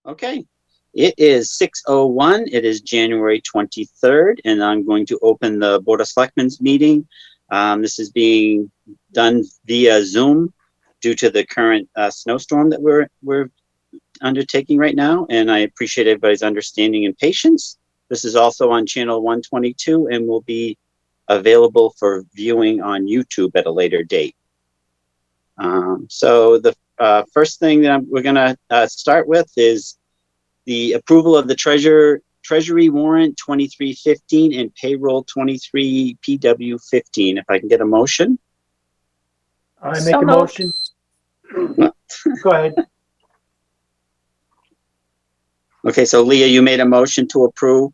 Okay, it is 6:01. It is January 23rd, and I'm going to open the Board of Selectmen's meeting. This is being done via Zoom due to the current snowstorm that we're undertaking right now, and I appreciate everybody's understanding and patience. This is also on channel 122 and will be available for viewing on YouTube at a later date. So the first thing that we're going to start with is the approval of the Treasury warrant 2315 and payroll 23 PW15. If I can get a motion. I make a motion. Go ahead. Okay, so Leah, you made a motion to approve,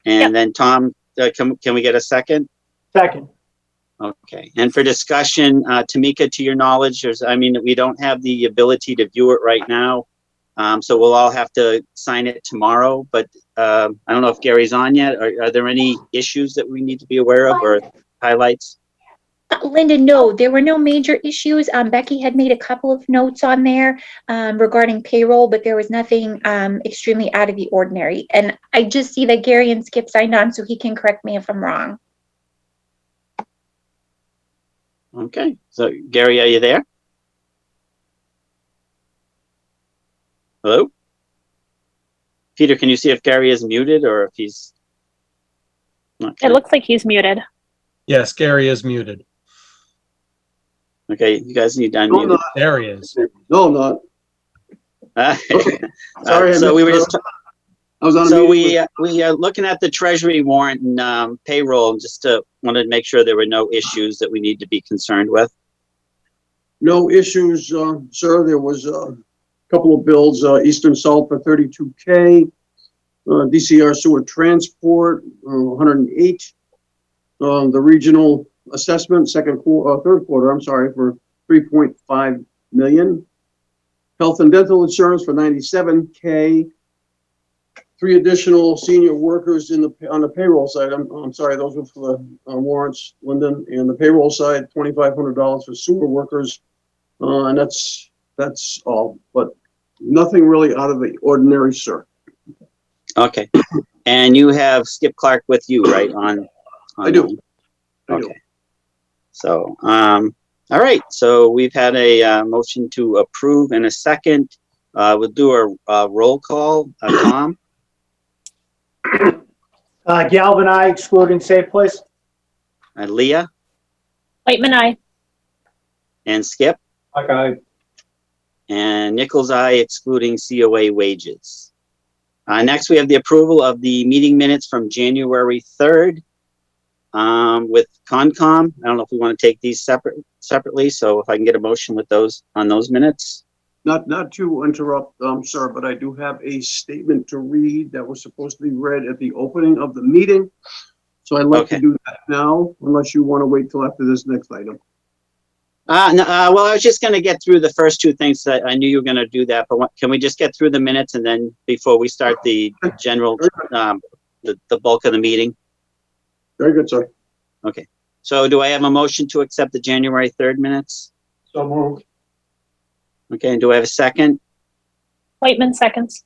and then Tom, can we get a second? Second. Okay, and for discussion, Tamika, to your knowledge, we don't have the ability to view it right now, so we'll all have to sign it tomorrow, but I don't know if Gary's on yet. Are there any issues that we need to be aware of or highlights? Linda, no, there were no major issues. Becky had made a couple of notes on there regarding payroll, but there was nothing extremely out of the ordinary. And I just see that Gary and Skip signed on, so he can correct me if I'm wrong. Okay, so Gary, are you there? Hello? Peter, can you see if Gary is muted or if he's... Okay. It looks like he's muted. Yes, Gary is muted. Okay, you guys need to unmute. No, there he is. No, I'm not. Sorry, so we were just... I was on. So we are looking at the Treasury warrant and payroll, and just wanted to make sure there were no issues that we need to be concerned with. No issues, sir. There was a couple of bills, Eastern Salt for $32K, DCR sewer transport, 108. The regional assessment, third quarter, I'm sorry, for 3.5 million. Health and dental insurance for 97K. 3 additional senior workers on the payroll side. I'm sorry, those were for the warrants, Lyndon, and the payroll side, $2,500 for sewer workers, and that's all. But nothing really out of the ordinary, sir. Okay, and you have Skip Clark with you, right? I do. Okay. So, all right. So we've had a motion to approve in a second. We'll do a roll call. Tom. Galvin, I, excluding Safe Place. Leah. Whiteman, aye. And Skip. Okay. And Nichols, aye, excluding COA wages. Next, we have the approval of the meeting minutes from January 3rd with Concom. I don't know if we want to take these separately, so if I can get a motion with those on those minutes. Not to interrupt, sir, but I do have a statement to read that was supposed to be read at the opening of the meeting. So I'd like to do that now, unless you want to wait till after this next item. No, well, I was just going to get through the first 2 things. That I knew you were going to do that, but can we just get through the minutes and then before we start the general, the bulk of the meeting? Very good, sir. Okay. So do I have a motion to accept the January 3rd minutes? So moved. Okay, and do I have a second? Whiteman, seconds.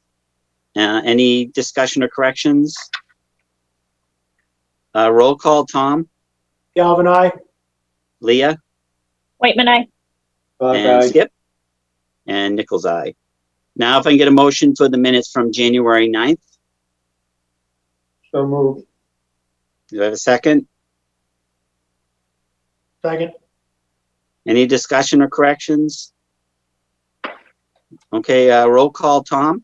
Any discussion or corrections? Roll call, Tom. Galvin, I. Leah. Whiteman, aye. And Skip. And Nichols, aye. Now, if I can get a motion for the minutes from January 9th. So moved. Do I have a second? Second. Any discussion or corrections? Okay, roll call, Tom.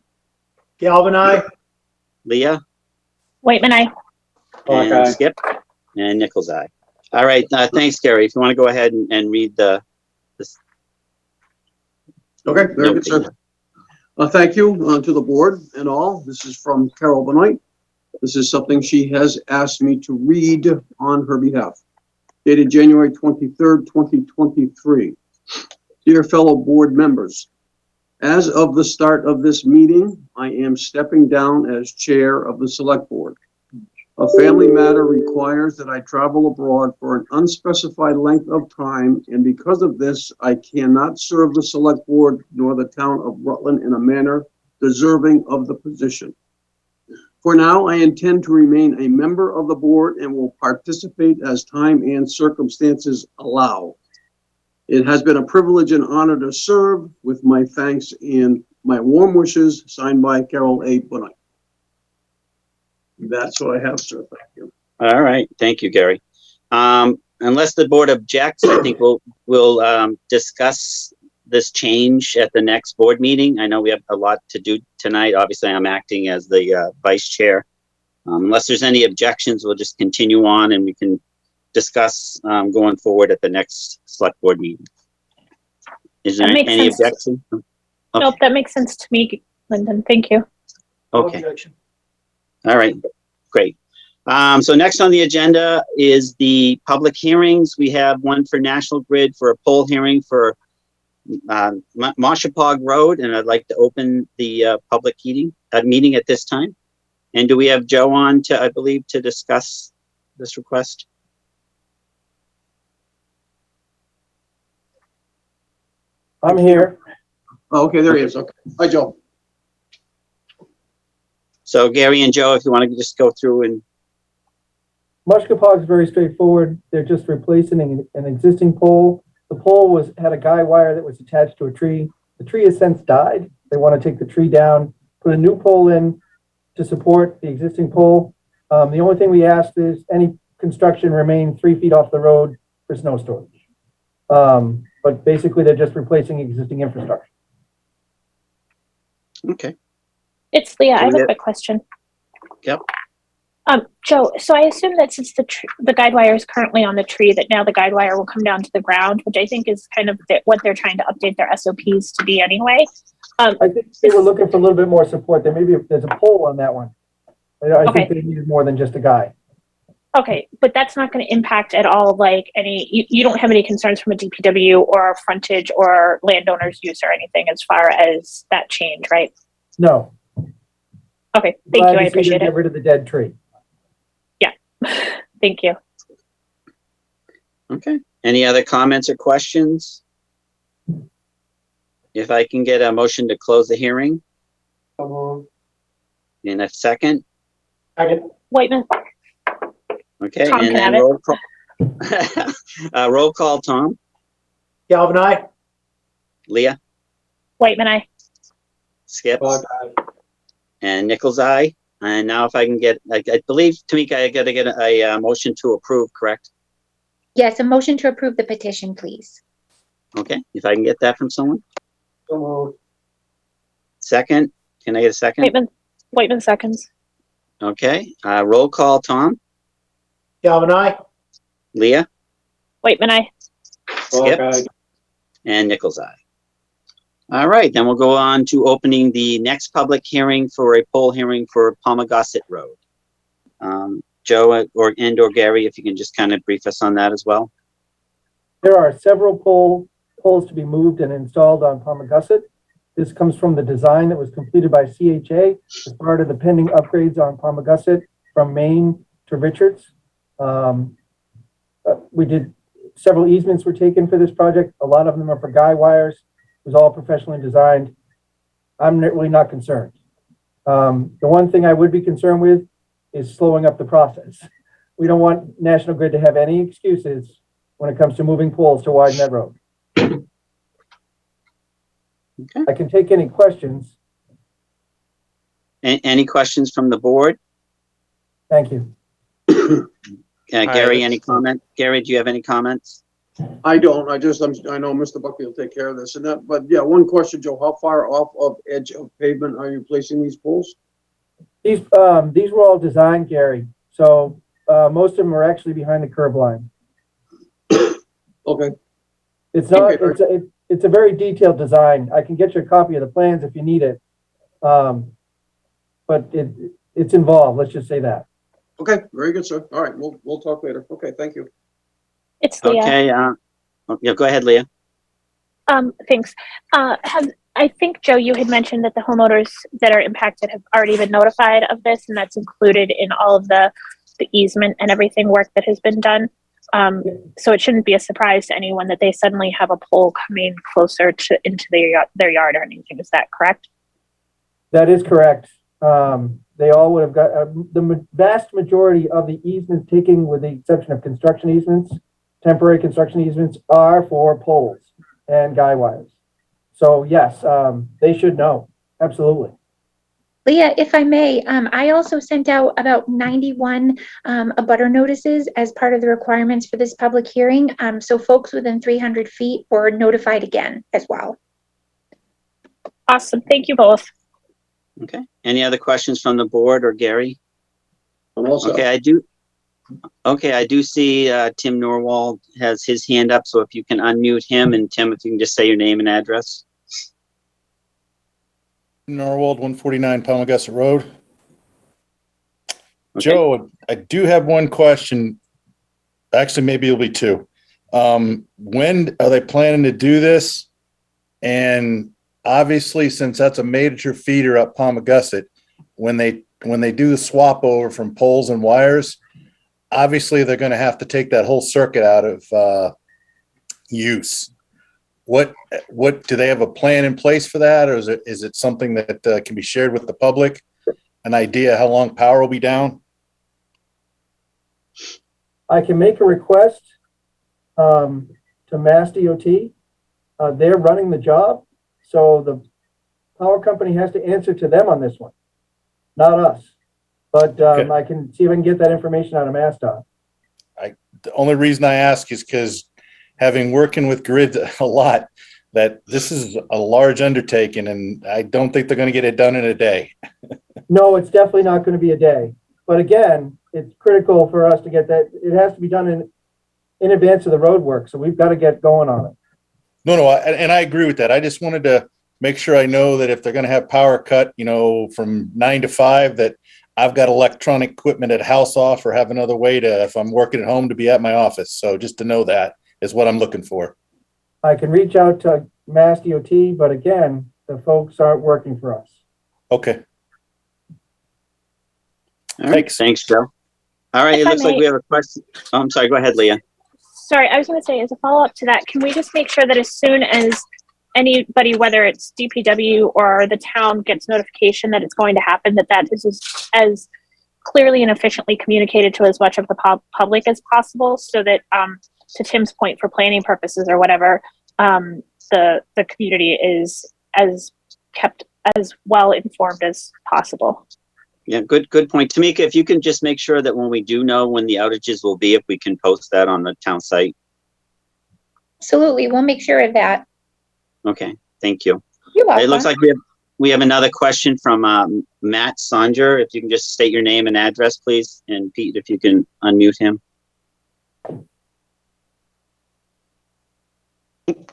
Galvin, I. Leah. Whiteman, aye. And Skip. And Nichols, aye. All right, thanks, Gary. If you want to go ahead and read this. Okay, very good, sir. Thank you to the board and all. This is from Carol Benoit. This is something she has asked me to read on her behalf. Dated January 23rd, 2023. Dear fellow board members, as of the start of this meeting, I am stepping down as chair of the select board. A family matter requires that I travel abroad for an unspecified length of time, and because of this, I cannot serve the select board nor the town of Rutland in a manner deserving of the position. For now, I intend to remain a member of the board and will participate as time and circumstances allow. It has been a privilege and honor to serve. With my thanks and my warm wishes, signed by Carol A. Bunite. That's what I have, sir. Thank you. All right, thank you, Gary. Unless the board objects, I think we'll discuss this change at the next board meeting. I know we have a lot to do tonight. Obviously, I'm acting as the vice chair. Unless there's any objections, we'll just continue on and we can discuss going forward at the next select board meeting. Is there That makes any sense. objection? Okay. Nope, that makes sense to me, Lyndon. Thank you. No Okay. objection. All right, great. So next on the agenda is the public hearings. We have one for National Grid for a poll hearing for Moshapog Road, and I'd like to open the public meeting at this time. And do we have Joe on to, I believe, to discuss this request? I'm here. Oh, okay, there he is. Okay. Hi, Joe. So Gary and Joe, if you want to just go through and, Mushkapog is very straightforward. They're just replacing an existing pole. The pole had a guy wire that was attached to a tree. The tree has since died. They want to take the tree down, put a new pole in to support the existing pole. The only thing we asked is any construction remain 3 feet off the road for snow storage. But basically they're just replacing existing infrastructure. okay. It's Leah. I have Yeah. a quick question. Yep. Joe, so I assume that since the guide wire is currently on the tree, that now the guide wire will come down to the ground, which I think is kind of what they're trying to update their SOPs to be anyway. I think they were looking for a little bit more support. There's a pole on that one. I think they needed more than just a guy. Okay, but that's not going to impact at all, like you don't have any concerns from a DPW or frontage or landowner's use or anything as far as that change, right? No. Okay, thank you. I appreciate Get it. rid of the dead tree. Thank you. Okay. Any other comments or questions? If I can get a motion to close the hearing So moved. in a second. Second. Whitman, Okay, Tom and can then have roll call. Roll call, Tom, Galvin, aye. Leah, Whitman, I. Skip, Bug, aye. and Nichols' eye. And now if I can get, I believe, Tamika, I gotta get a motion to approve, correct? Yes, a motion to approve the petition, please. Okay, if I can get that from someone. So moved. Second, can I get a second? Whitman seconds. Okay, roll call, Tom, Galvin, aye. Leah, Whitman, I. Skip, Bug, aye. and Nichols' eye. All right, then we'll go on to opening the next public hearing for a poll hearing for Palmagussit Road. Joe or Gary, if you can just kind of brief us on that as well. There are several poles to be moved and installed on Palmagussit. This comes from the design that was completed by CHA as part of the pending upgrades on Palmagussit from Maine to Richards. We did several easements were taken for this project. A lot of them are for guy wires. It was all professionally designed. I'm really not concerned. The one thing I would be concerned with is slowing up the process. We don't want National Grid to have any excuses when it comes to moving poles to widen that road. Okay. I can take any questions. Any questions from the board? Thank you. Gary, Hi. any comment? Gary, do you have any comments? I don't. I know Mr. Buckley will take care of this and that. But yeah, one question, Joe. How far off of edge of pavement are you placing these poles? These were all designed, Gary. So most of them are actually behind the curb line. Okay. It's not. Okay. It's a very detailed design. I can get you a copy of the plans if you need it. But it's involved. Let's just say that. Okay. Very good, sir. All right. We'll talk later. Okay. Thank you. It's Leah. Okay, yeah, go ahead, Leah. Thanks. I think, Joe, you had mentioned that the homeowners that are impacted have already been notified of this, and that's included in all of the easement and everything work that has been done. So it shouldn't be a surprise to anyone that they suddenly have a pole coming closer into their yard or anything. Is that correct? That is correct. They all would have got, vast majority of the easements taken, with the exception of construction easements, temporary construction easements, are for poles and guy wires. So yes, they should know, absolutely. Leah, if I may, I also sent out about 91 abutter notices as part of the requirements for this public hearing. So folks within 300 feet were notified again as well. Awesome. Thank you both. Okay. Any other questions from the board or Gary? I'm also, Okay, I do see Tim Norwald has his hand up, so if you can unmute him, and Tim, if you can just say your name and address. Norwald, 149 Palmagussit Road. Okay. Joe, I do have one question. Actually, maybe it'll be two. When are they planning to do this? And obviously, since that's a major feeder up Palmagussit, when they do the swap over from poles and wires, obviously they're going to have to take that whole circuit out of use. What do they have a plan in place for that, or is it something that can be shared with the public? An idea how long power will be down? I can make a request to Mass DOT. They're running the job, so the power company has to answer to them on this one, not us. But Okay. I can see if I can get that information out of MassDOT. The only reason I ask is because having working with grid a lot, that this is a large undertaking, and I don't think they're going to get it done in a day. No, it's definitely not going to be a day. But again, it's critical for us to get that. It has to be done in advance of the road work, so we've got to get going on it. No, and I agree with that. I just wanted to make sure I know that if they're going to have power cut, from 9 to 5, that I've got electronic equipment at house off, or have another way to, if I'm working at home, to be at my office. So just to know that is what I'm looking for. I can reach out to Mass DOT, but again, the folks aren't working for us. Okay. All right, Thanks. thanks, Joe. All right, If it I looks like may- we have a question. Oh, I'm sorry, go ahead, Leah. Sorry, I was going to say, as a follow-up to that, can we just make sure that as soon as anybody, whether it's DPW or the town, gets notification that it's going to happen, that is as clearly and efficiently communicated to as much of the public as possible, so that, to Tim's point, for planning purposes or whatever, the community is kept as well informed as possible. Yeah, good point. Tamika, if you can just make sure that when we do know when the outages will be, if we can post that on the town site. Absolutely, we'll make sure of that. Okay, thank you. You're welcome. It looks like we have another question from Matt Sanger. If you can just state your name and address, please. And Pete, if you can unmute him.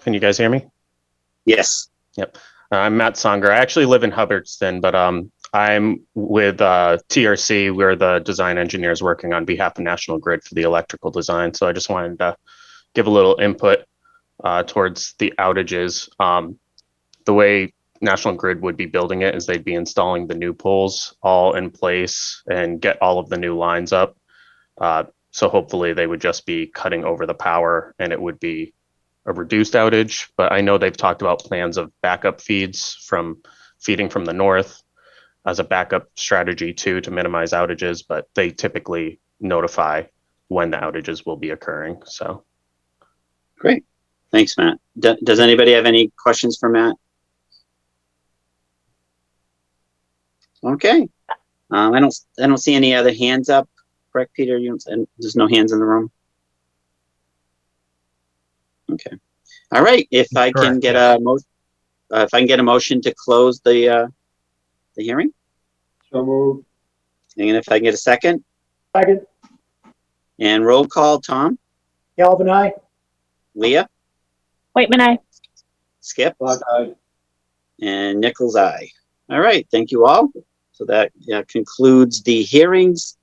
Can you guys hear me? Yes. I'm Matt Songer. I actually live in Hubbardston, but I'm with TRC. We're the design engineers working on behalf of National Grid for the electrical design. So I just wanted to give a little input towards the outages. The way National Grid would be building it is they'd be installing the new poles all in place and get all of the new lines up. So hopefully they would just be cutting over the power, and it would be a reduced outage. But I know they've talked about plans of backup feeds from feeding from the north as a backup strategy too, to minimize outages, but they typically notify when the outages will be occurring. So Great. Thanks, Matt. Does anybody have any questions for Matt? Okay. I don't see any other hands up. Correct, Peter? There's no hands in the room? Okay. All right. If I can Correct, get a motion to close the hearing, so moved. and if I can get a second, Second. and roll call, Tom, Galvin, I. Leah, Waitman, aye. Skip, Clock eye. and Nichols, aye. All right. Thank you all. So that concludes the hearings.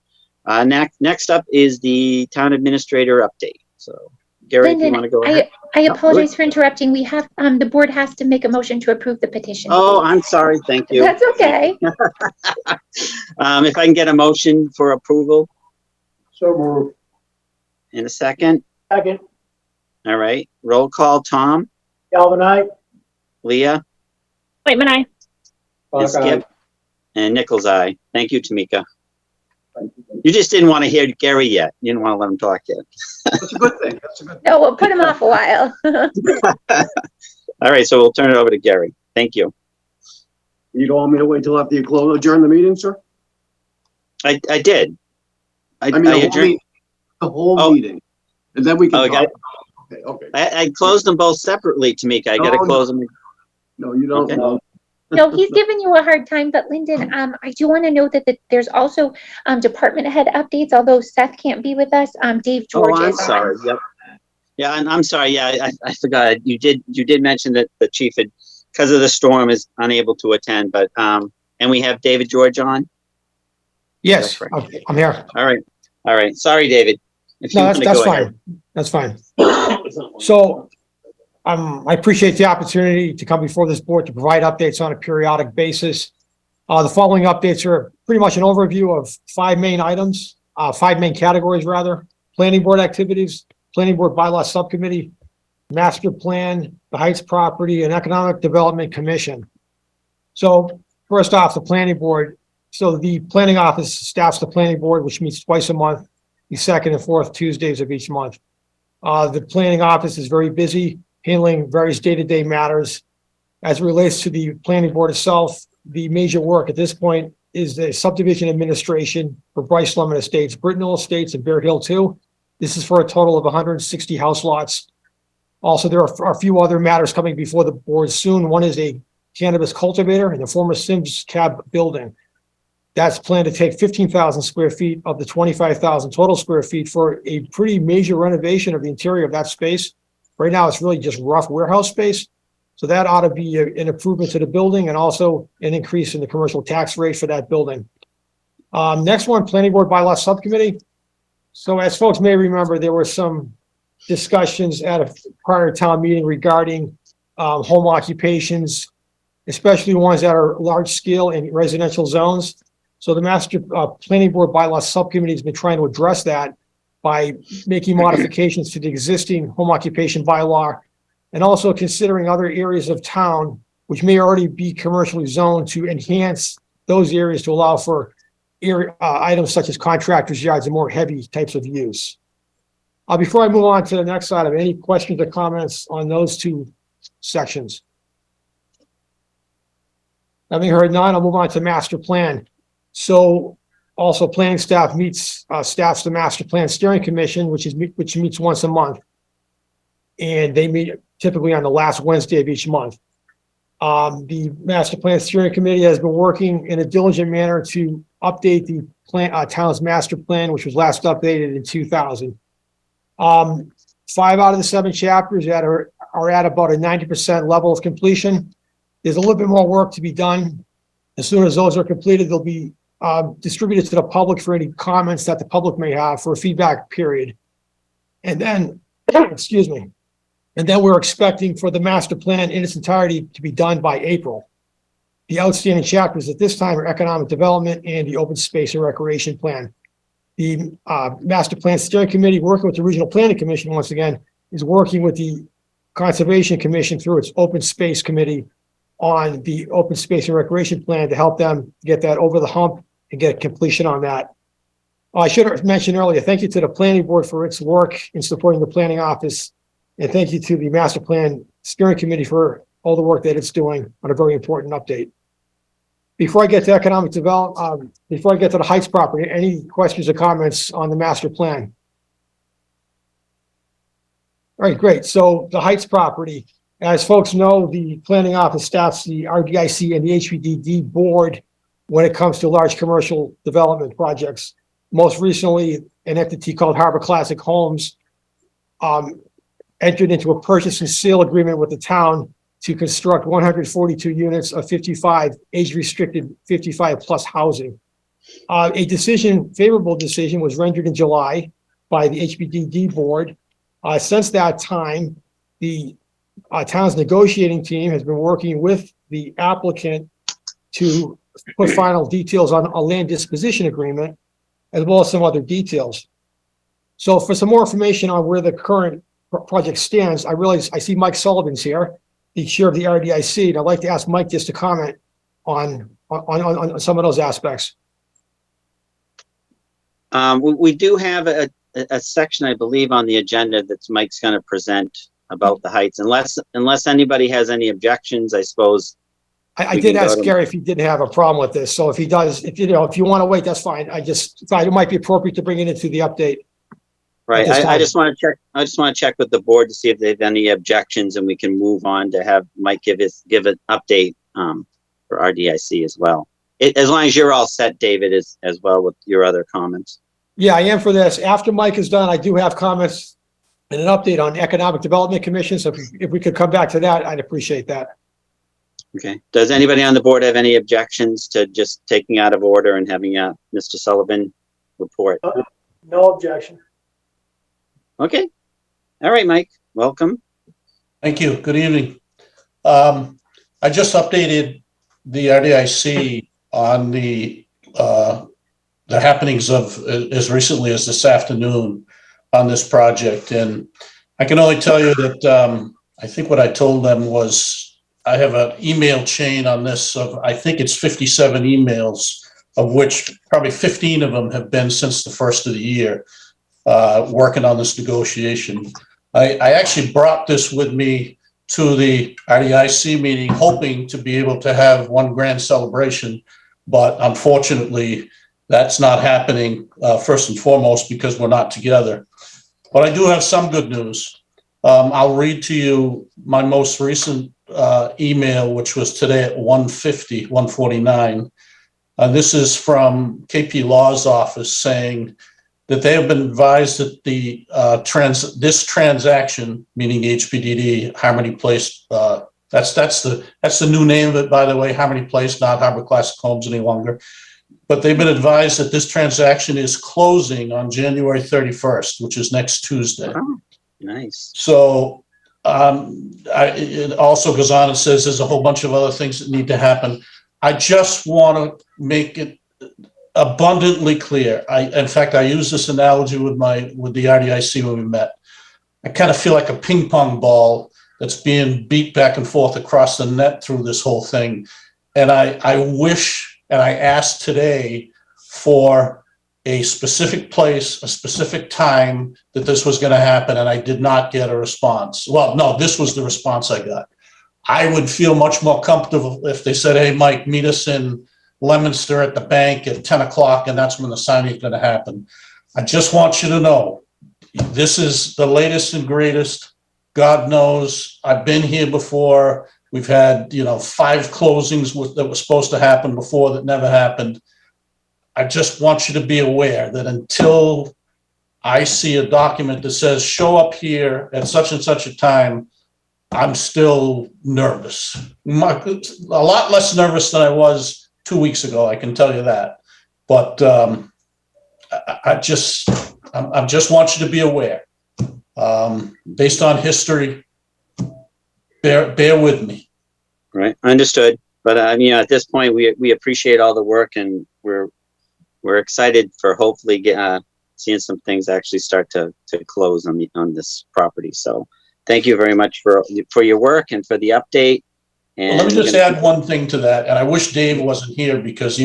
Next up is the town administrator update. So Gary, if you want to go ahead. I apologize for interrupting. We have, the board has to make a motion to approve the petition. Oh, I'm sorry. Thank you. That's okay. If I can get a motion for approval So moved. in a second. Second. All right. Roll call, Tom, Galvin, I. Leah, Waitman, aye. Clock Skip. eye. And Nichols, aye. Thank you, Tamika. You just didn't want to hear Gary yet. You didn't want to let him talk yet. That's a good thing. That's a good thing. No, we'll put him off a while. All right, so we'll turn it over to Gary. Thank you. You don't want me to wait till after you adjourn the meeting, sir? I did. I mean, the whole adjourned- meeting. The whole Oh. meeting. And then we can Okay. talk. Okay. I closed them both separately, Tamika. I gotta No, no. close them. No, you don't. Okay. No. No, he's giving you a hard time, but Lyndon, I do want to note that there's also department head updates, although Seth can't be with us. Dave George Oh, I'm is on. sorry. Yep. Yeah, and I'm sorry. Yeah, I forgot. You did mention that the chief had, because of the storm, is unable to attend, but, and we have David George on. Yes, That's I'm here. All right. Sorry, David. If you No, wanna that's go ahead. fine. That's fine. So, I appreciate the opportunity to come before this board to provide updates on a periodic basis. The following updates are pretty much an overview of five main categories rather. Planning board activities, planning board bylaw subcommittee, master plan, the Heights property, and economic development commission. So first off, the planning board. So the planning office staffs the planning board, which meets twice a month, the second and fourth Tuesdays of each month. The planning office is very busy handling various day-to-day matters. As it relates to the planning board itself, the major work at this point is the subdivision administration for Bryce Lemon Estates, Brittenell Estates, and Bear Hill 2. This is for a total of 160 house lots. Also, there are a few other matters coming before the board soon. One is a cannabis cultivator in the former Sims Cab building. That's planned to take 15,000 square feet of the 25,000 total square feet for a pretty major renovation of the interior of that space. Right now, it's really just rough warehouse space. So that ought to be an improvement to the building and also an increase in the commercial tax rate for that building. Next one, Planning Board Bylaw Subcommittee. So as folks may remember, there were some discussions at a prior town meeting regarding home occupations, especially ones that are large scale in residential zones. So the Master Planning Board Bylaw Subcommittee has been trying to address that by making modifications to the existing home occupation bylaw and also considering other areas of town which may already be commercially zoned to enhance those areas to allow for items such as contractors' yards and more heavy types of use. Before I move on to the next item, any questions or comments on those two sections? Having heard none, I'll move on to master plan. So also planning staff staffs the master plan steering commission, which meets once a month. And they meet typically on the last Wednesday of each month. The master plan steering committee has been working in a diligent manner to update the town's master plan, which was last updated in 2000. 5 out of the 7 chapters that are at about a 90% level of completion. There's a little bit more work to be done. As soon as those are completed, they'll be distributed to the public for any comments that the public may have for a feedback period. And then, excuse me, and then we're expecting for the master plan in its entirety to be done by April. The outstanding chapters at this time are economic development and the open space and recreation plan. The master plan steering committee, working with the regional planning commission, once again, is working with the conservation commission through its open space committee on the open space and recreation plan to help them get that over the hump and get completion on that. I should have mentioned earlier, thank you to the planning board for its work in supporting the planning office. And thank you to the master plan steering committee for all the work that it's doing on a very important update. Before I get to economic development, before I get to the Heights property, any questions or comments on the master plan? All right, great. So the Heights property, as folks know, the planning office staffs the RDIC and the HPDD board when it comes to large commercial development projects. Most recently, an entity called Harbor Classic Homes entered into a purchase and sale agreement with the town to construct 142 units of 55 age-restricted 55 plus housing. A favorable decision was rendered in July by the HPDD board. Since that time, the town's negotiating team has been working with the applicant to put final details on a land disposition agreement, as well as some other details. So for some more information on where the current project stands, I see Mike Sullivan's here, the chair of the RDIC, and I'd like to ask Mike just to comment on on some of those aspects. We do have a section, I believe, on the agenda that Mike's going to present about the heights, unless anybody has any objections, I suppose. I We did can go ask to- Gary if he didn't have a problem with this. So if he does, if you want to wait, that's fine. I just thought it might be appropriate to bring it into the update. Right, this I time. just want to check, with the board to see if they have any objections, and we can move on to have Mike give an update, for RDIC as well. As long as you're all set, David, as well with your other comments. Yeah, I am for this. After Mike is done, I do have comments and an update on Economic Development Commission. So if we could come back to that, I'd appreciate that. Okay, does anybody on the board have any objections to just taking out of order and having Mr. Sullivan report? No objection. Okay, all right, Mike, welcome. Thank you. Good evening. I just updated the RDIC on the happenings of as recently as this afternoon on this project. And I can only tell you that I think what I told them was I have an email chain on this of, I think it's 57 emails, of which probably 15 of them have been since the first of the year, working on this negotiation. I actually brought this with me to the RDIC meeting, hoping to be able to have one grand celebration, but unfortunately, that's not happening, first and foremost, because we're not together. But I do have some good news. I'll read to you my most recent email, which was today at 1:49. This is from KP Law's office saying that they have been advised that the this transaction, meaning HPDD, Harmony Place, that's the new name of it, by the way, Harmony Place, not Harbor Classic Homes any longer. But they've been advised that this transaction is closing on January 31st, which is next Tuesday. Oh, nice. So it also goes on and says there's a whole bunch of other things that need to happen. I just want to make it abundantly clear. In fact, I used this analogy with the RDIC when we met. I kind of feel like a ping pong ball that's being beat back and forth across the net through this whole thing. And I wish, and I asked today for a specific place, a specific time that this was going to happen, and I did not get a response. Well, no, this was the response I got. I would feel much more comfortable if they said, hey, Mike, meet us in Leominster at the bank at 10 o'clock, and that's when the signing is going to happen. I just want you to know, this is the latest and greatest. God knows I've been here before. We've had, 5 closings that were supposed to happen before that never happened. I just want you to be aware that until I see a document that says show up here at such and such a time, I'm still nervous. A lot less nervous than I was 2 weeks ago, I can tell you that. But I just want you to be aware. Based on history, bear with me. Right, understood. But at this point, we appreciate all the work, and we're excited for hopefully seeing some things actually start to close on this property. So thank you very much for your work and for the update. And Let me just add one thing to that, and I wish Dave wasn't here because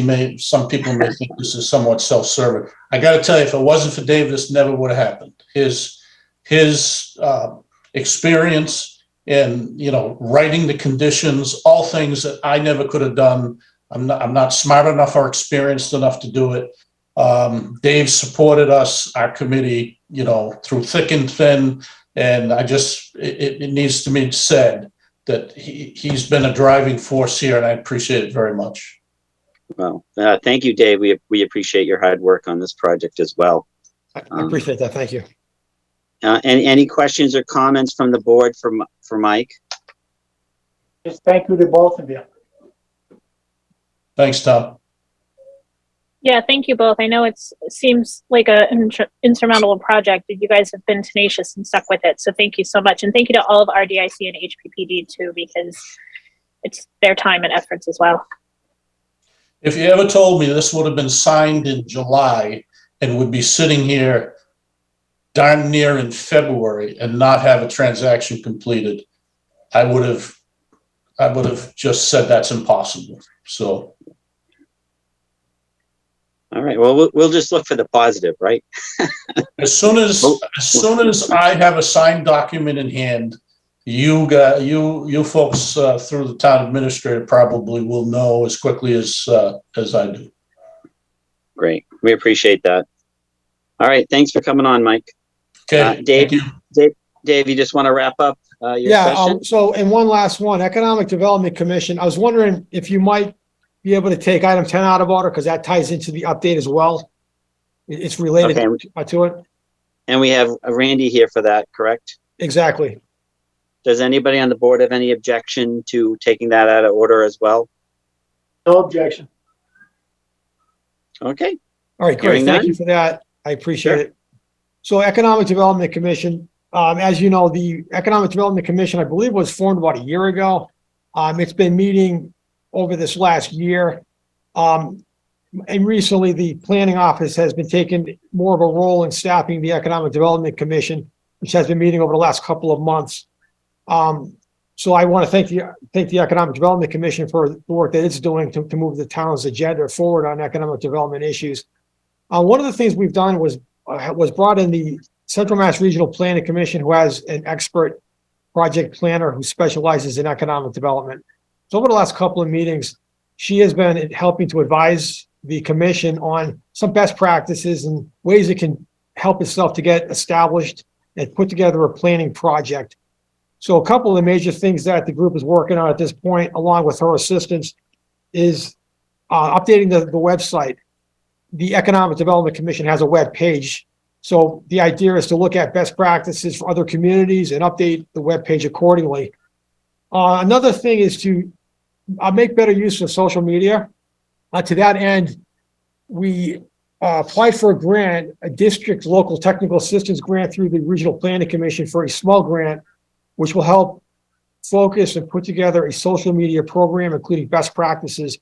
some people may think this is somewhat self-serving. I got to tell you, if it wasn't for Dave, this never would have happened. His experience in writing the conditions, all things that I never could have done. I'm not smart enough or experienced enough to do it. Dave supported us, our committee, through thick and thin, and it needs to be said that he's been a driving force here, and I appreciate it very much. Well, thank you, Dave. We appreciate your hard work on this project as well. I appreciate that. Thank you. Any questions or comments from the board for Mike? Just thank you to both of you. Thanks, Tom. Yeah, thank you both. I know it seems like an insurmountable project, but you guys have been tenacious and stuck with it. So thank you so much. And thank you to all of RDIC and HPPD too, because it's their time and efforts as well. If you ever told me this would have been signed in July and would be sitting here darn near in February and not have a transaction completed, I would have just said that's impossible. So All right, well, we'll just look for the positive, right? As soon as I have a signed document in hand, you folks through the town administrator probably will know as quickly as I do. Great, we appreciate that. All right, thanks for coming on, Mike. Okay, Dave, thank you. Dave, you just want to wrap up your Yeah, session? so, and one last one, Economic Development Commission, I was wondering if you might be able to take item 10 out of order, because that ties into the update as well. It's related Okay. to it. And we have Randy here for that, correct? Exactly. Does anybody on the board have any objection to taking that out of order as well? No objection. Okay, All right, Hearing great. Thank none? you for that. I appreciate Sure. it. So Economic Development Commission, as you know, the Economic Development Commission, I believe, was formed about a year ago. It's been meeting over this last year. And recently, the planning office has been taking more of a role in staffing the Economic Development Commission, which has been meeting over the last couple of months. So I want to thank the Economic Development Commission for the work that it's doing to move the town's agenda forward on economic development issues. One of the things we've done was brought in the Central Mass Regional Planning Commission, who has an expert project planner who specializes in economic development. So over the last couple of meetings, she has been helping to advise the commission on some best practices and ways it can help itself to get established and put together a planning project. So a couple of the major things that the group is working on at this point, along with her assistance, is updating the website. The Economic Development Commission has a web page. So the idea is to look at best practices for other communities and update the web page accordingly. Another thing is to make better use of social media. To that end, we applied for a grant, a district local technical assistance grant through the Regional Planning Commission for a small grant, which will help focus and put together a social media program, including best practices.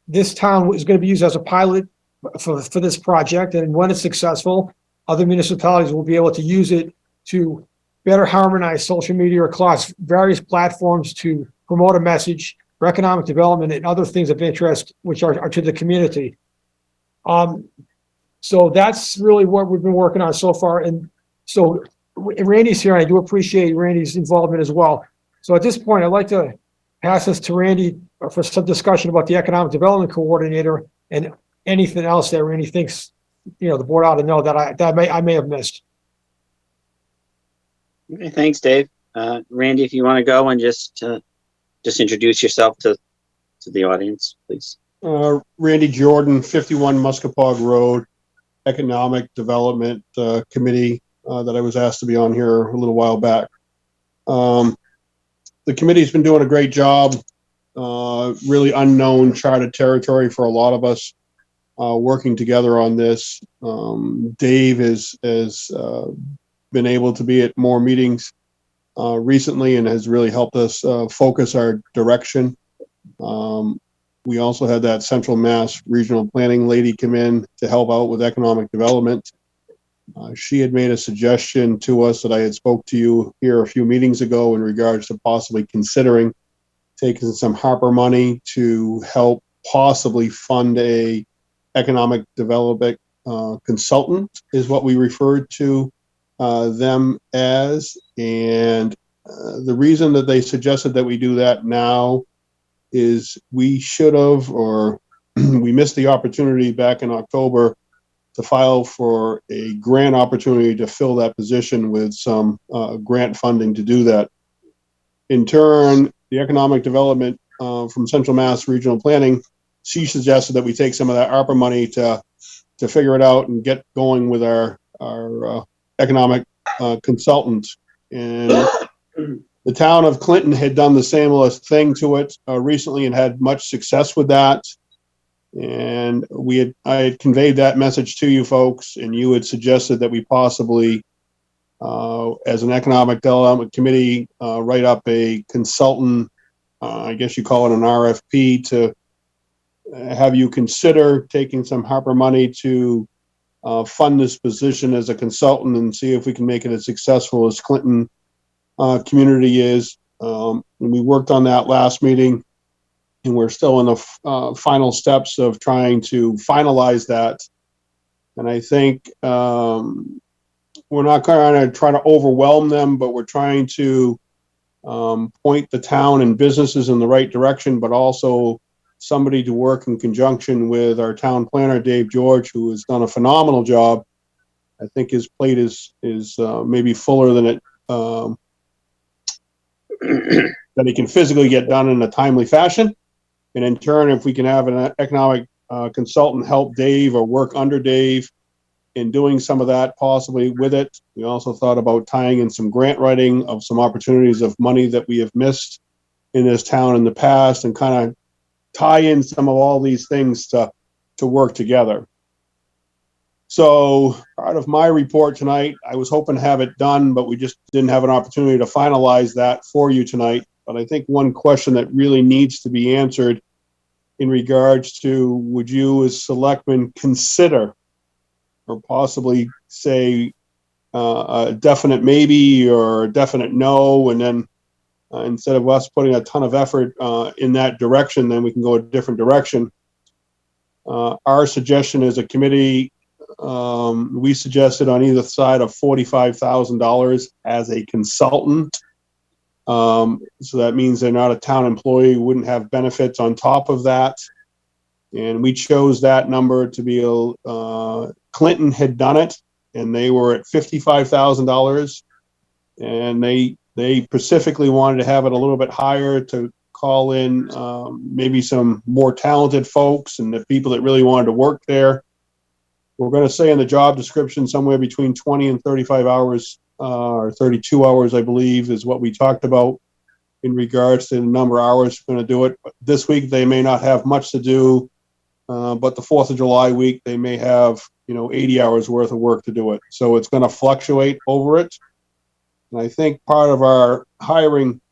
This town is going to be used as a pilot for this project, and when it's successful, other municipalities will be able to use it to better harmonize social media across various platforms to promote a message for economic development and other things of interest, which are to the community. So that's really what we've been working on so far. And so Randy's here, and I do appreciate Randy's involvement as well. So at this point, I'd like to pass this to Randy for some discussion about the Economic Development Coordinator and anything else that Randy thinks, the board ought to know that I may have missed. okay, thanks, Dave. Randy, if you want to go and just introduce yourself to the audience, please. Randy Jordan, 51 Muskapog Road, Economic Development Committee that I was asked to be on here a little while back. The committee's been doing a great job, really unknown charted territory for a lot of us, working together on this. Dave has been able to be at more meetings recently and has really helped us focus our direction. We also had that Central Mass Regional Planning lady come in to help out with economic development. She had made a suggestion to us that I had spoke to you here a few meetings ago in regards to possibly considering taking some Harper money to help possibly fund a economic development consultant, is what we referred to them as. And the reason that they suggested that we do that now is we should have, or we missed the opportunity back in October to file for a grant opportunity to fill that position with some grant funding to do that. In turn, the economic development from Central Mass Regional Planning, she suggested that we take some of that ARPA money to figure it out and get going with our economic consultant. And the town of Clinton had done the same thing to it recently and had much success with that. And I had conveyed that message to you folks, and you had suggested that we possibly, as an economic development committee, write up a consultant, I guess you call it an RFP, to have you consider taking some Harper money to fund this position as a consultant and see if we can make it as successful as Clinton community is. And we worked on that last meeting. and we're still in the final steps of trying to finalize that. And I think we're not going to try to overwhelm them, but we're trying to point the town and businesses in the right direction, but also somebody to work in conjunction with our town planner, Dave George, who has done a phenomenal job. I think his plate is maybe fuller than it that he can physically get done in a timely fashion. And in turn, if we can have an economic consultant help Dave or work under Dave in doing some of that possibly with it. We also thought about tying in some grant writing of some opportunities of money that we have missed in this town in the past, and kind of tie in some of all these things to work together. So part of my report tonight, I was hoping to have it done, but we just didn't have an opportunity to finalize that for you tonight. But I think one question that really needs to be answered in regards to, would you as selectmen consider or possibly say a definite maybe or a definite no, and then instead of us putting a ton of effort in that direction, then we can go a different direction. Our suggestion as a committee, we suggested on either side of $45,000 as a consultant. So that means they're not a town employee, wouldn't have benefits on top of that. And we chose that number to be, Clinton had done it, and they were at $55,000. And they specifically wanted to have it a little bit higher to call in maybe some more talented folks and the people that really wanted to work there. We're going to say in the job description somewhere between 20 and 35 hours or 32 hours, I believe, is what we talked about in regards to the number of hours we're going to do it. But this week they may not have much to do, but the 4th of July week they may have 80 hours worth of work to do it. So it's going to fluctuate over it. And I think part of our hiring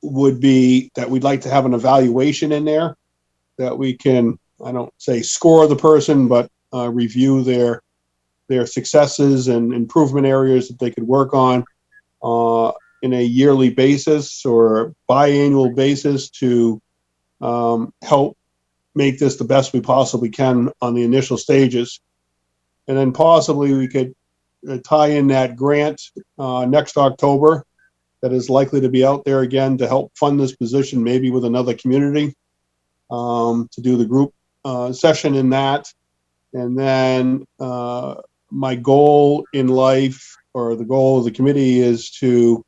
would be that we'd like to have an evaluation in there that we can, I don't say score the person, but review their successes and improvement areas that they could work on in a yearly basis or biannual basis to help make this the best we possibly can on the initial stages. And then possibly we could tie in that grant next October that is likely to be out there again to help fund this position, maybe with another community to do the group session in that. And then my goal in life, or the goal of the committee, is to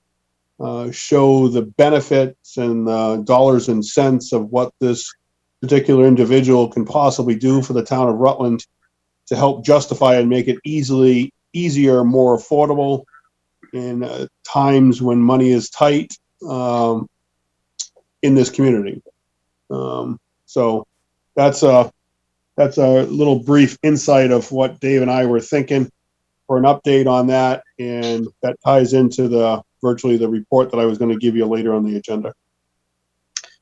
show the benefits and dollars and cents of what this particular individual can possibly do for the town of Rutland to help justify and make it easier, more affordable in times when money is tight in this community. So that's a little brief insight of what Dave and I were thinking for an update on that, and that ties into virtually the report that I was going to give you later on the agenda.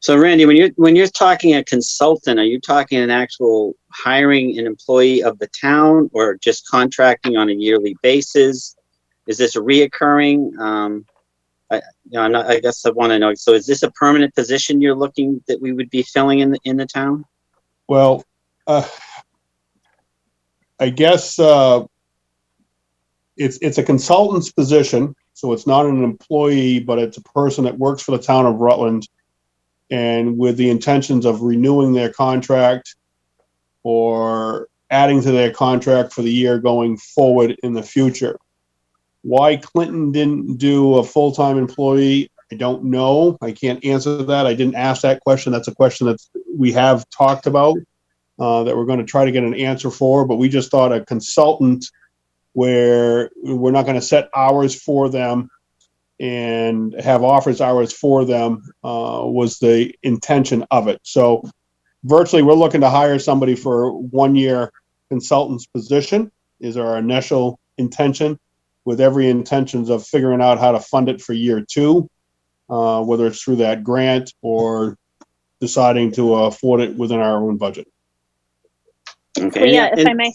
So Randy, when you're talking a consultant, are you talking an actual hiring an employee of the town, or just contracting on a yearly basis? Is this a reoccurring? I guess I want to know. So is this a permanent position you're looking that we would be filling in the town? Well, I guess it's a consultant's position, so it's not an employee, but it's a person that works for the town of Rutland, and with the intentions of renewing their contract or adding to their contract for the year going forward in the future. Why Clinton didn't do a full-time employee, I don't know. I can't answer that. I didn't ask that question. That's a question that we have talked about that we're going to try to get an answer for, but we just thought a consultant where we're not going to set hours for them and have office hours for them was the intention of it. So virtually we're looking to hire somebody for 1 year consultant's position is our initial intention, with every intentions of figuring out how to fund it for year 2, whether it's through that grant or deciding to afford it within our own budget. Okay. Leah, if I may.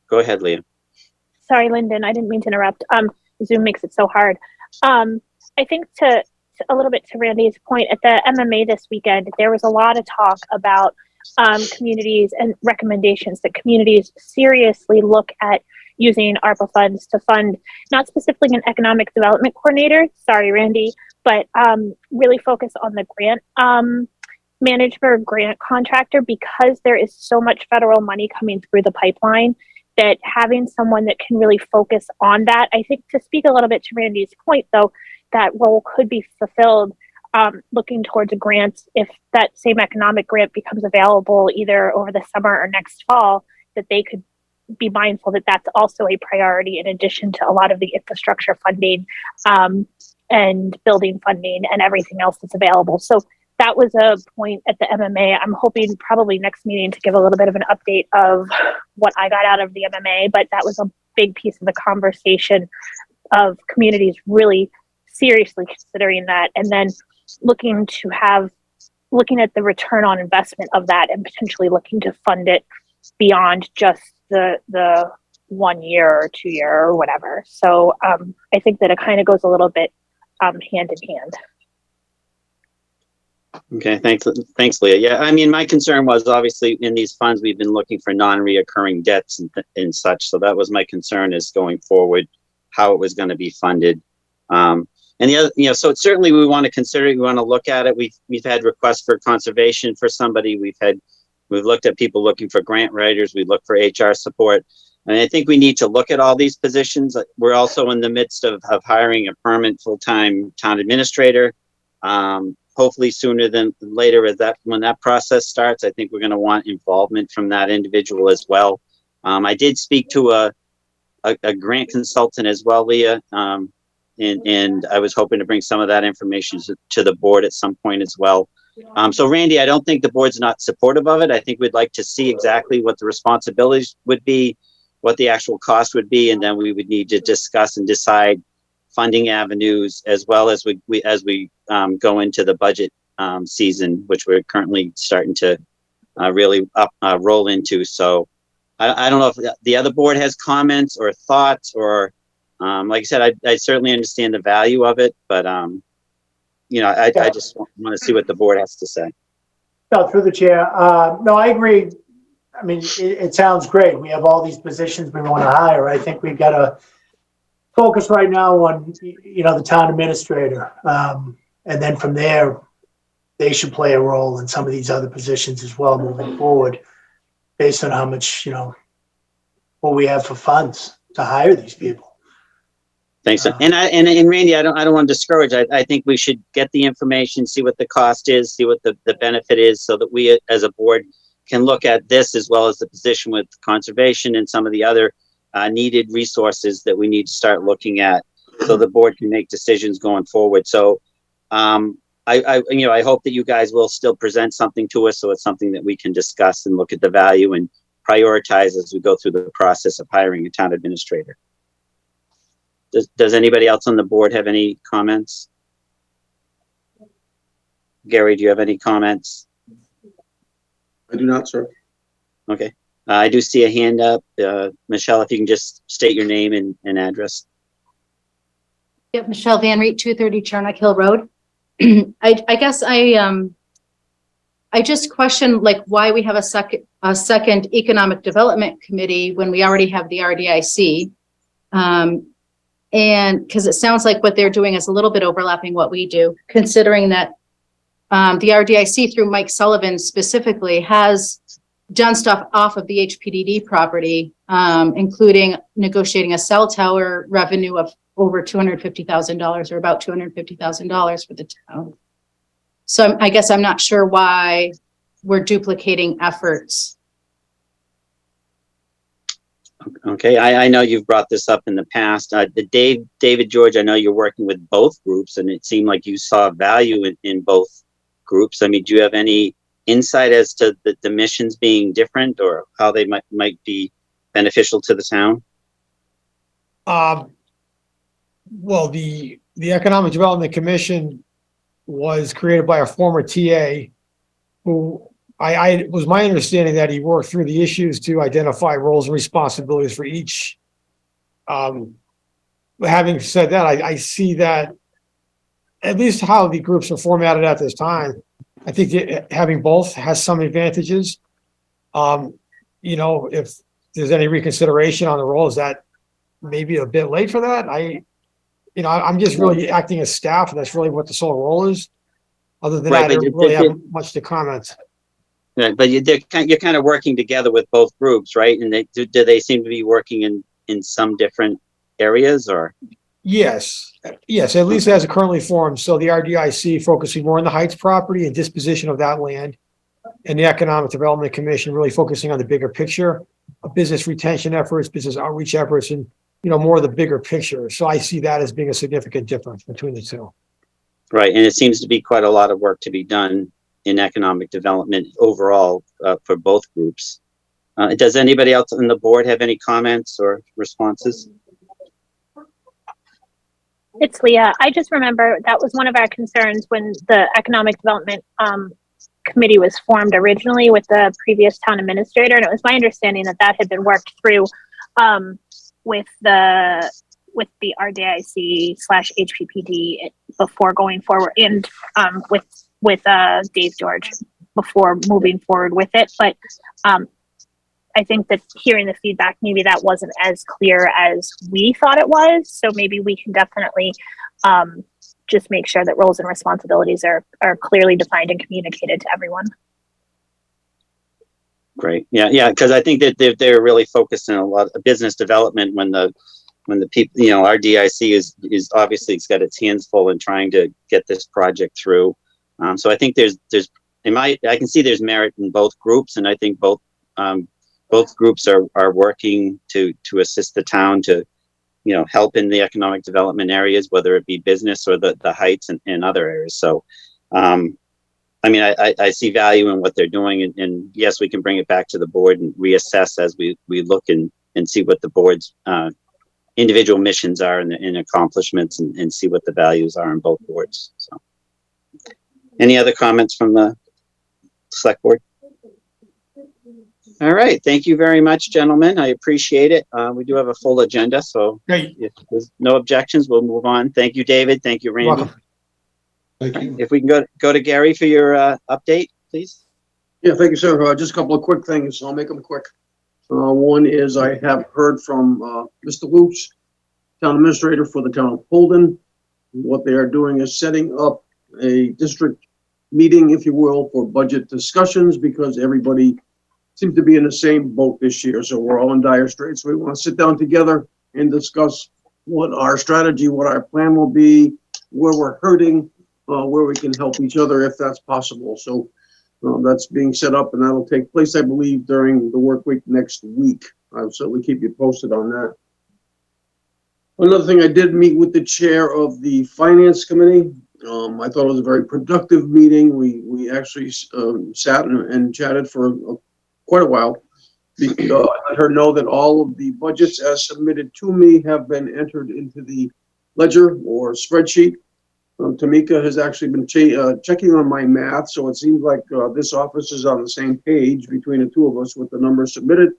Go ahead, Leah. Sorry, Lyndon, I didn't mean to interrupt. Zoom makes it so hard. I think to a little bit to Randy's point, at the MMA this weekend, there was a lot of talk about communities and recommendations that communities seriously look at using ARPA funds to fund, not specifically an economic development coordinator, sorry, Randy, but really focus on the grant manager, grant contractor, because there is so much federal money coming through the pipeline that having someone that can really focus on that, I think, to speak a little bit to Randy's point, though, that role could be fulfilled looking towards a grant if that same economic grant becomes available either over the summer or next fall, that they could be mindful that that's also a priority in addition to a lot of the infrastructure funding and building funding and everything else that's available. So that was a point at the MMA. I'm hoping probably next meeting to give a little bit of an update of what I got out of the MMA, but that was a big piece of the conversation of communities really seriously considering that, and then looking at the return on investment of that and potentially looking to fund it beyond just the 1 year or 2 year or whatever. So I think that it kind of goes a little bit hand in hand. Okay, thanks, Leah. Yeah, I mean, my concern was obviously in these funds, we've been looking for non-reoccurring debts and such. So that was my concern, is going forward, how it was going to be funded. And the other, so certainly we want to consider it. We want to look at it. We've had requests for conservation for somebody. We've looked at people looking for grant writers. We look for HR support. And I think we need to look at all these positions. We're also in the midst of hiring a permanent full-time town administrator. Hopefully sooner than later, when that process starts, I think we're going to want involvement from that individual as well. I did speak to a grant consultant as well, Leah, and I was hoping to bring some of that information to the board at some point as well. So Randy, I don't think the board's not supportive of it. I think we'd like to see exactly what the responsibilities would be, what the actual cost would be, and then we would need to discuss and decide funding avenues, as well as we go into the budget season, which we're currently starting to really roll into. So I don't know if the other board has comments or thoughts, or like I said, I certainly understand the value of it, but I just want to see what the board has to say. No, through the chair. No, I agree. I mean, it sounds great. We have all these positions we want to hire. I think we've got to focus right now on, the town administrator. And then from there, they should play a role in some of these other positions as well moving forward, based on how much, what we have for funds to hire these people. Thanks. And Randy, I don't want to discourage. I think we should get the information, see what the cost is, see what the benefit is, so that we as a board can look at this, as well as the position with conservation and some of the other needed resources that we need to start looking at, so the board can make decisions going forward. So I hope that you guys will still present something to us, so it's something that we can discuss and look at the value and prioritize as we go through the process of hiring a town administrator. Does anybody else on the board have any comments? Gary, do you have any comments? I do not, sir. Okay. I do see a hand up. Michelle, if you can just state your name and address. Yep, Michelle Van Reet, 230 Charnock Hill Road. I guess I just question, like, why we have a second economic development committee when we already have the RDIC. And because it sounds like what they're doing is a little bit overlapping what we do, considering that the RDIC through Mike Sullivan specifically has done stuff off of the HPDD property, including negotiating a cell tower revenue of over $250,000, or about $250,000 for the town. So I guess I'm not sure why we're duplicating efforts. Okay, I know you've brought this up in the past. David George, I know you're working with both groups, and it seemed like you saw value in both groups. I mean, do you have any insight as to the missions being different, or how they might be beneficial to the town? Well, the Economic Development Commission was created by a former TA who I was my understanding that he worked through the issues to identify roles and responsibilities for each. Having said that, I see that at least how the groups are formatted at this time, I think having both has some advantages. You know, if there's any reconsideration on the role, is that maybe a bit late for that? I'm just really acting as staff, and that's really what the sole role is. Other than Right, that, I but don't really have much to comment. Yeah, but you're kind of working together with both groups, right? And do they seem to be working in some different areas, or? Yes, at least as it currently forms. So the RDIC focusing more on the Heights property and disposition of that land. And the Economic Development Commission really focusing on the bigger picture of business retention efforts, business outreach efforts, and, more of the bigger picture. So I see that as being a significant difference between the two. Right, and it seems to be quite a lot of work to be done in economic development overall for both groups. Does anybody else on the board have any comments or responses? It's Leah. I just remember that was one of our concerns when the Economic Development Committee was formed originally with the previous town administrator, and it was my understanding that that had been worked through with the RDIC/HPPD before going forward, and with Dave George before moving forward with it. But I think that hearing the feedback, maybe that wasn't as clear as we thought it was. So maybe we can definitely just make sure that roles and responsibilities are clearly defined and communicated to everyone. Great. Yeah, because I think that they're really focused on a lot of business development when the people, RDIC is obviously it's got its hands full in trying to get this project through. So I think I can see there's merit in both groups, and I think both groups are working to assist the town to, help in the economic development areas, whether it be business or the Heights and other areas. So, I see value in what they're doing, and yes, we can bring it back to the board and reassess as we look and see what the board's individual missions are and accomplishments, and see what the values are on both boards. So, any other comments from the select board? All right, thank you very much, gentlemen. I appreciate it. We do have a full agenda, so Great. if there's no objections, we'll move on. Thank you, David. Thank you, Randy. Welcome. Thank you. If we can go to Gary for your update, please. Yeah, thank you, sir. Just a couple of quick things. I'll make them quick. One is I have heard from Mr. Lutz, town administrator for the town of Holden. What they are doing is setting up a district meeting, if you will, for budget discussions, because everybody seems to be in the same boat this year. So we're all in dire straits. So we want to sit down together and discuss what our strategy, what our plan will be, where we're hurting, where we can help each other if that's possible. So that's being set up, and that'll take place, I believe, during the work week next week. I'll certainly keep you posted on that. Another thing, I did meet with the chair of the finance committee. I thought it was a very productive meeting. We actually sat and chatted for quite a while. I let her know that all of the budgets as submitted to me have been entered into the ledger or spreadsheet. Tamika has actually been checking on my math, so it seems like this office is on the same page between the two of us with the numbers submitted.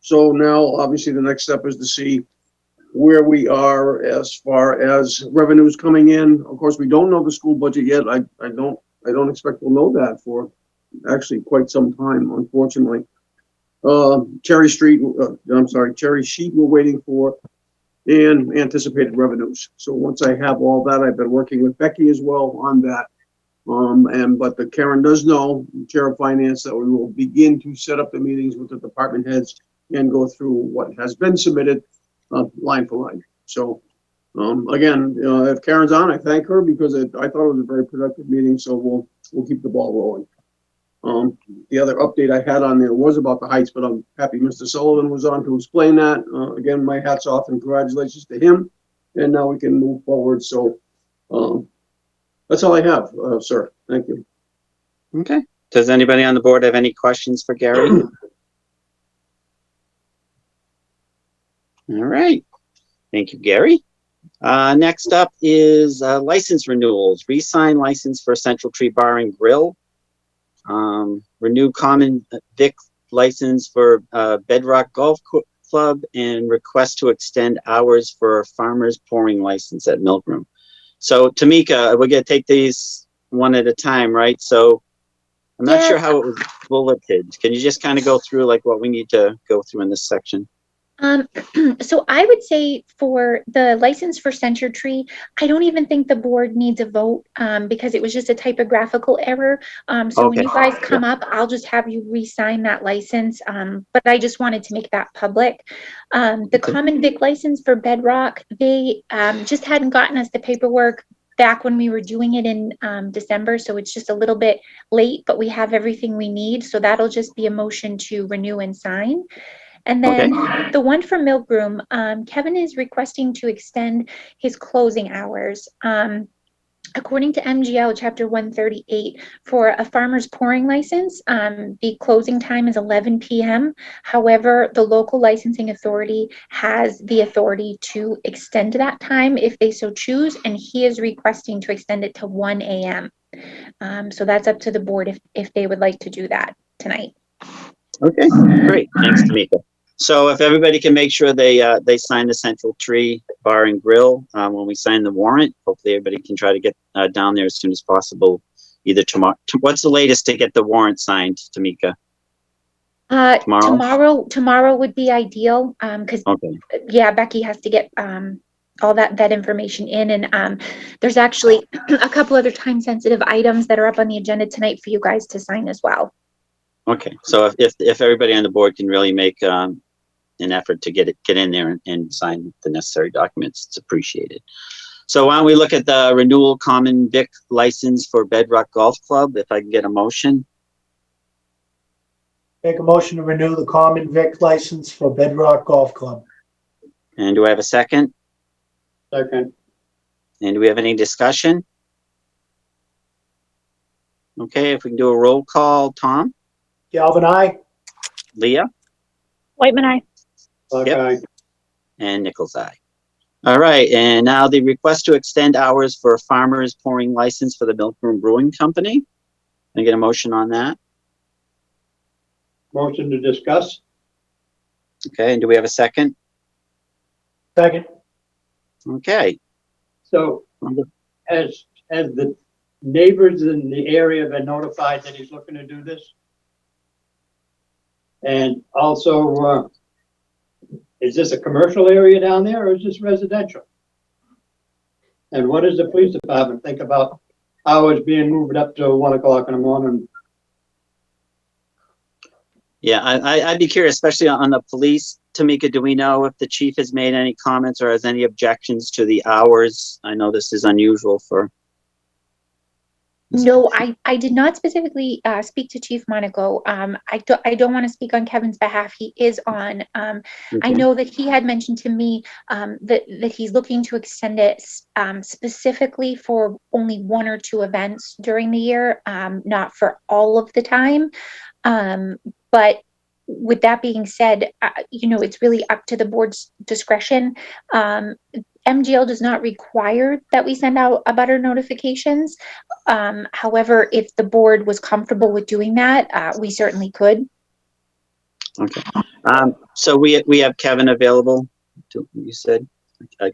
So now, obviously, the next step is to see where we are as far as revenues coming in. Of course, we don't know the school budget yet. I don't expect we'll know that for actually quite some time, unfortunately. Cherry Sheet we're waiting for, and anticipated revenues. So once I have all that, I've been working with Becky as well on that. But Karen does know, Chair of Finance, that we will begin to set up the meetings with the department heads and go through what has been submitted line for line. So again, if Karen's on, I thank her because I thought it was a very productive meeting. So we'll keep the ball rolling. The other update I had on there was about the Heights, but I'm happy Mr. Sullivan was on to explain that. Again, my hat's off and congratulations to him. And now we can move forward. So that's all I have, sir. Thank you. Okay. Does anybody on the board have any questions for Gary? All right. Thank you, Gary. Next up is license renewals. Re-sign license for Central Tree Bar and Grill. Renew common vic license for Bedrock Golf Club, and request to extend hours for Farmers Pouring license at Milgram. So Tamika, we're gonna take these one at a time, right? So I'm not Yeah. sure how it was bulleted. Can you just kind of go through like what we need to go through in this section? So I would say for the license for Center Tree, I don't even think the board needs a vote, because it was just a typographical error. So when Okay. you guys come up, I'll just have you re-sign that license. But I just wanted to make that public. The common vic license for Bedrock, they, just hadn't gotten us the paperwork back when we were doing it in, December. So it's just a little bit late, but we have everything we need. So that'll just be a motion to renew and sign. And then the one for Milk Room, Kevin is requesting to extend his closing hours. According to MGL Chapter 138, for a farmer's pouring license, the closing time is 11 p.m. However, the local licensing authority has the authority to extend that time if they so choose, and he is requesting to extend it to 1 a.m. So that's up to the board if they would like to do that tonight. Okay, great. Thanks, Tamika. So if everybody can make sure they sign the Central Tree Bar and Grill when we sign the warrant, hopefully everybody can try to get down there as soon as possible, either tomorrow. What's the latest to get the warrant signed, Tamika? Tomorrow would be ideal, because yeah, Becky has to get all that information in, and there's actually a couple other time sensitive items that are up on the agenda tonight for you guys to sign as well. Okay, so if everybody on the board can really make an effort to get in there and sign the necessary documents, it's appreciated. So why don't we look at the renewal common vic license for Bedrock Golf Club, if I can get a motion. Make a motion to renew the common vic license for Bedrock Golf Club. And do I have a second? Second. And do we have any discussion? Okay, if we can do a roll call, Tom? Galvin, aye. Leah? Whitman, aye. Yep. And Nichols, aye. All right, and now the request to extend hours for a farmer's pouring license for the Milk Room Brewing Company. Can I get a motion on that? Motion to discuss. Okay, and do we have a second? Second. Okay. So has the neighbors in the area been notified that he's looking to do this? And also, is this a commercial area down there or is this residential? And what does the police department think about hours being moved up to 1 o'clock in the morning? Yeah, I'd be curious, especially on the police. Tamika, do we know if the chief has made any comments or has any objections to the hours? I know this is unusual for. No, I did not specifically speak to Chief Monaco. I don't want to speak on Kevin's behalf. He is on. I know that he had mentioned to me that he's looking to extend it specifically for only 1 or 2 events during the year, not for all of the time. But with that being said, it's really up to the board's discretion. MGL does not require that we send out abutter notifications. However, if the board was comfortable with doing that, we certainly could. Okay. So we have Kevin available. You said I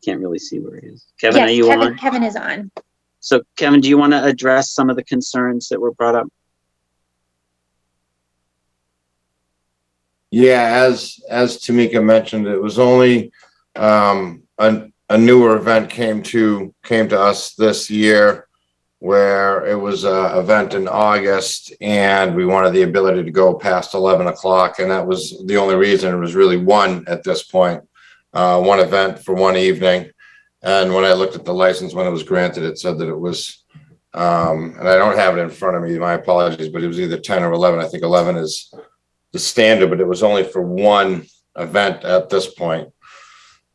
can't really see where he is. Kevin, yes, are you on? Kevin is on. So Kevin, do you want to address some of the concerns that were brought up? Yeah, as Tamika mentioned, it was only a newer event came to us this year, where it was an event in August, and we wanted the ability to go past 11 o'clock, and that was the only reason. It was really one at this point, one event for one evening. And when I looked at the license when it was granted, it said that it was, and I don't have it in front of me, my apologies, but it was either 10 or 11. I think 11 is the standard, but it was only for one event at this point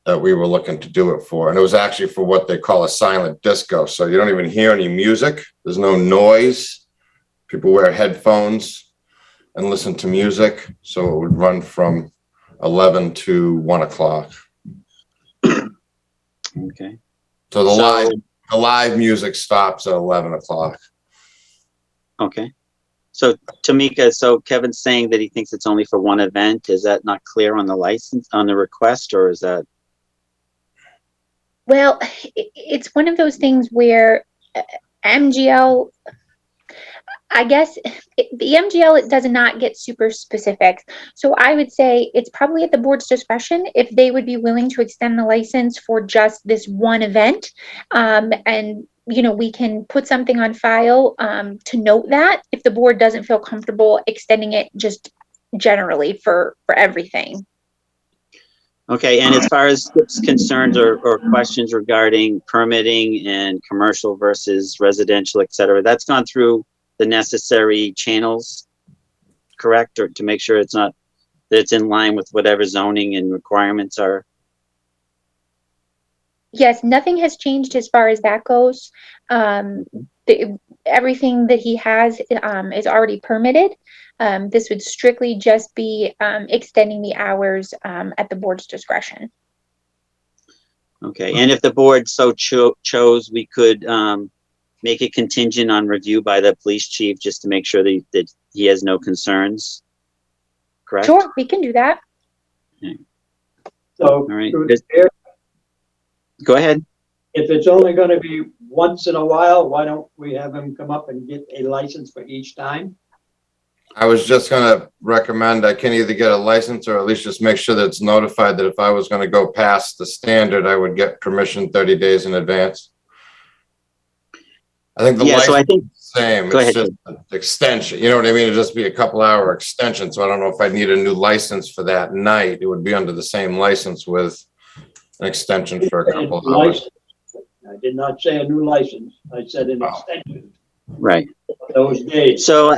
that we were looking to do it for. And it was actually for what they call a silent disco. So you don't even hear any music. There's no noise. People wear headphones and listen to music. So it would run from 11 to 1 o'clock. Okay. So the live music stops at 11 o'clock. Okay. So Tamika, so Kevin's saying that he thinks it's only for one event. Is that not clear on the license, on the request, or is that? Well, it's one of those things where MGL, I guess the MGL, it does not get super specific. So I would say it's probably at the board's discretion if they would be willing to extend the license for just this one event. And, you know, we can put something on file to note that if the board doesn't feel comfortable extending it just generally for everything. Okay, and as far as Skip's concerns or questions regarding permitting and commercial versus residential, et cetera, that's gone through the necessary channels, correct? Or to make sure it's not, that it's in line with whatever zoning and requirements are? Yes, nothing has changed as far as that goes. Everything that he has is already permitted. This would strictly just be extending the hours at the board's discretion. Okay, and if the board so chose, we could make it contingent on review by the police chief just to make sure that he has no concerns, correct? Sure, we can do that. So, All right. through the chair, Go ahead. if it's only gonna be once in a while, why don't we have him come up and get a license for each time? I was just gonna recommend I can either get a license or at least just make sure that it's notified that if I was gonna go past the standard, I would get permission 30 days in advance. I think the Yeah, so I license think, is the same. go It's ahead. just an extension, you know what I mean? It'd just be a couple-hour extension, so I don't know if I'd need a new license for that night. It would be under the same license with an extension for a couple of hours. License. I did not say a new license. I said an Oh. extension Right. of those days. So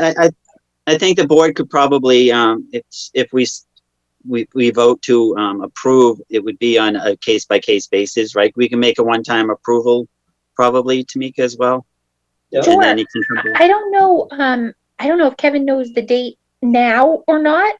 I think the board could probably, if we vote to approve, it would be on a case-by-case basis, right? We can make a one-time approval, probably, Tamika, as well. Yeah. Sure. And then he can come back. I don't know if Kevin knows the date now or not.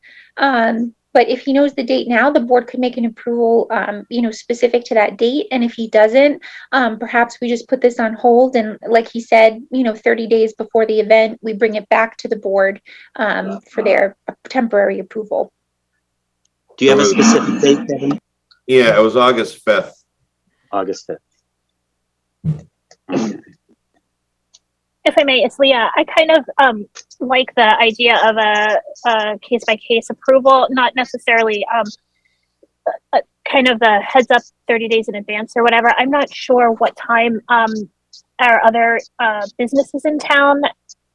But if he knows the date now, the board could make an approval, you know, specific to that date. And if he doesn't, perhaps we just put this on hold. And like he said, you know, 30 days before the event, we bring it back to the board for their temporary approval. Do you have a specific date, Kevin? Yeah, it was August 5th. August 5th. Okay. If I may, it's Leah. I kind of like the idea of a case-by-case approval, not necessarily a kind of a heads up 30 days in advance or whatever. I'm not sure what time our other businesses in town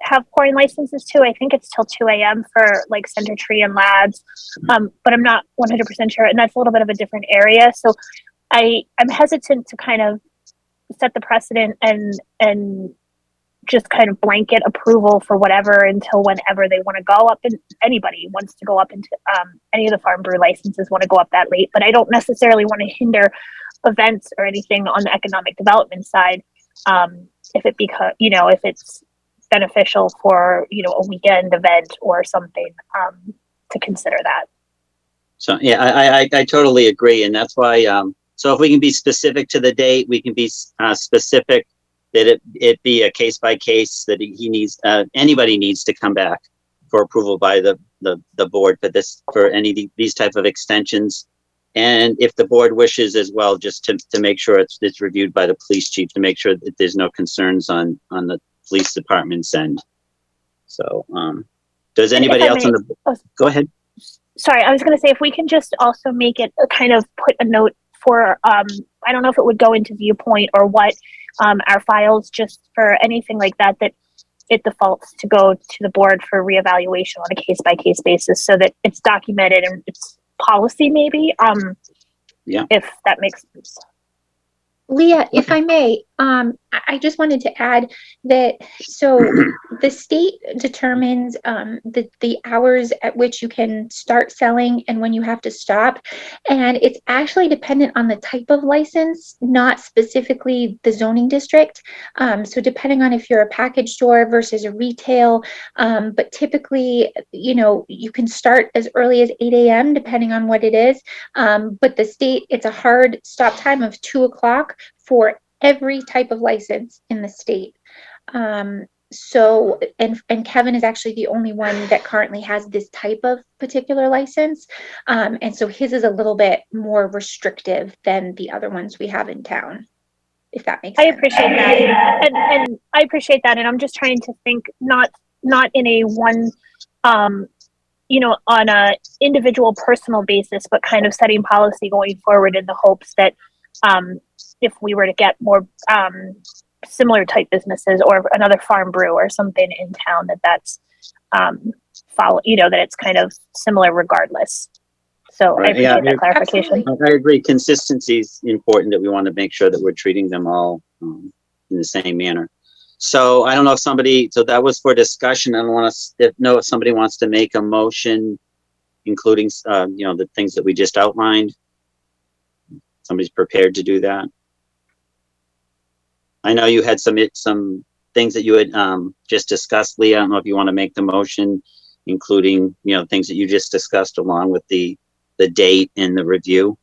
have pouring licenses to. I think it's till 2 a.m. for like Center Tree and Lads, but I'm not 100% sure. And that's a little bit of a different area. So I'm hesitant to kind of set the precedent and just kind of blanket approval for whatever until whenever they want to go up, and anybody wants to go up into any of the farm brew licenses want to go up that late. But I don't necessarily want to hinder events or anything on the economic development side if it's beneficial for, you know, a weekend event or something to consider that. So, yeah, I totally agree. And that's why, so if we can be specific to the date, we can be specific that it be a case by case, that he needs, anybody needs to come back for approval by the board for any of these type of extensions. And if the board wishes as well, just to make sure it's reviewed by the police chief to make sure that there's no concerns on the police department's end. So, does anybody else on the, go ahead. Sorry, I was going to say, if we can just also make it kind of put a note for, I don't know if it would go into Viewpoint or what, our files, just for anything like that, that it defaults to go to the board for reevaluation on a case-by-case basis, so that it's documented and it's policy maybe, Yeah. if that makes sense. Leah, if I may, I just wanted to add that, so the state determines the hours at which you can start selling and when you have to stop. And it's actually dependent on the type of license, not specifically the zoning district. So depending on if you're a package store versus a retail, but typically, you know, you can start as early as 8 a.m. depending on what it is. But the state, it's a hard stop time of 2 o'clock for every type of license in the state. So, and Kevin is actually the only one that currently has this type of particular license. And so his is a little bit more restrictive than the other ones we have in town, if that makes I sense. appreciate that. And I appreciate that. And I'm just trying to think not in a one, on a individual personal basis, but kind of setting policy going forward in the hopes that if we were to get more similar type businesses or another farm brew or something in town, that's that it's kind of similar regardless. So Right, I appreciate yeah, that clarification. I agree. Consistency is important, that we want to make sure that we're treating them all in the same manner. So I don't know if so that was for discussion. I don't want to know if somebody wants to make a motion, including, the things that we just outlined. Somebody's prepared to do that. I know you had some things that you had just discussed, Leah. I don't know if you want to make the motion, including, things that you just discussed along with the date and the review,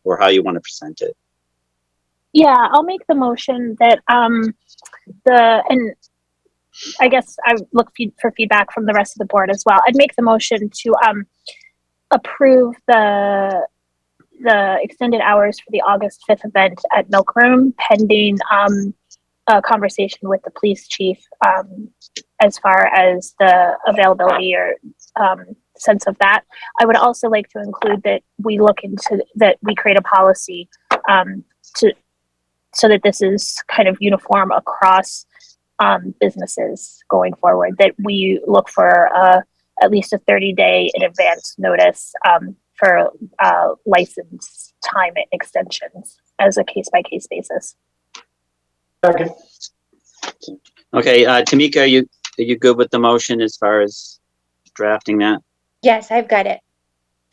or how you want to present it. Yeah, I'll make the motion that and I guess I look for feedback from the rest of the board as well. I'd make the motion to approve the extended hours for the August 5th event at Milk Room, pending a conversation with the police chief as far as the availability or sense of that. I would also like to include that we look into that, we create a policy so that this is kind of uniform across businesses going forward, that we look for at least a 30-day in advance notice for license time extensions as a case-by-case basis. Second. Okay, Tamika, are you good with the motion as far as drafting that? Yes, I've got it.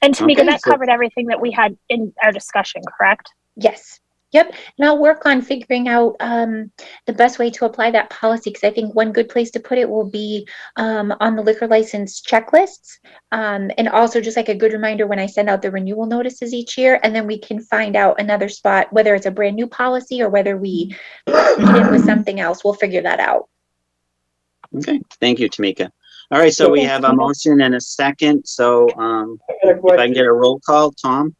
And Tamika, Okay, that covered everything that we had in our discussion, correct? Yes. Yep. And I'll work on figuring out the best way to apply that policy, because I think one good place to put it will be on the liquor license checklists. And also just like a good reminder when I send out the renewal notices each year, and then we can find out another spot, whether it's a brand new policy or whether we get in with something else. We'll figure that out. Okay, thank you, Tamika. All right, so we have a motion and a second. So if I can get a roll call, Tom?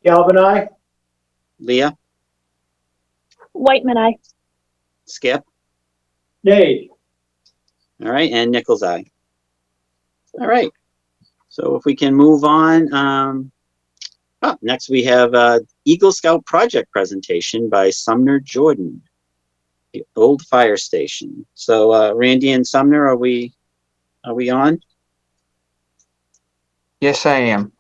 Galvin, aye. Leah? Whitman, aye. Skip? Nay. All right, and Nichols, aye. All right, so if we can move on. Next we have Eagle Scout project presentation by Sumner Jordan, the old fire station. So Randy and Sumner, are we on? Yes, I am.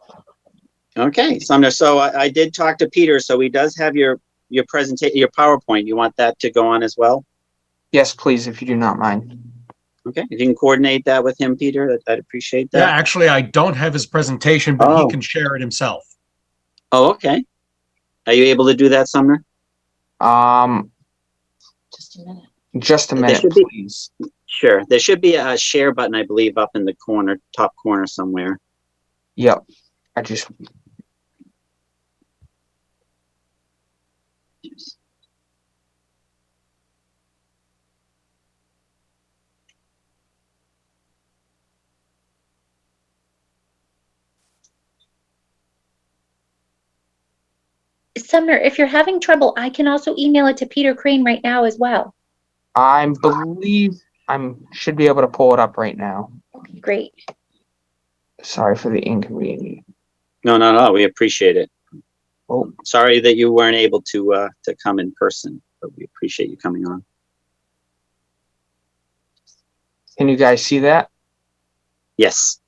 Okay, Sumner. So I did talk to Peter, so he does have your presentation, your PowerPoint. You want that to go on as well? Yes, please, if you do not mind. Okay, if you can coordinate that with him, Peter, I'd appreciate Yeah, that. actually, I don't have his presentation, but Oh. he can share it himself. Oh, okay. Are you able to do that, Sumner? Just a minute. Just a There minute, should be- please. Sure. There should be a share button, I believe, up in the corner, top corner somewhere. Yep. I just, Sumner, if you're having trouble, I can also email it to Peter Crane right now as well. I believe should be able to pull it up right now. Okay, great. Sorry for the inconvenience. No. We appreciate it. Oh, Sorry that you weren't able to come in person, but we appreciate you coming on. can you guys see that? Yes.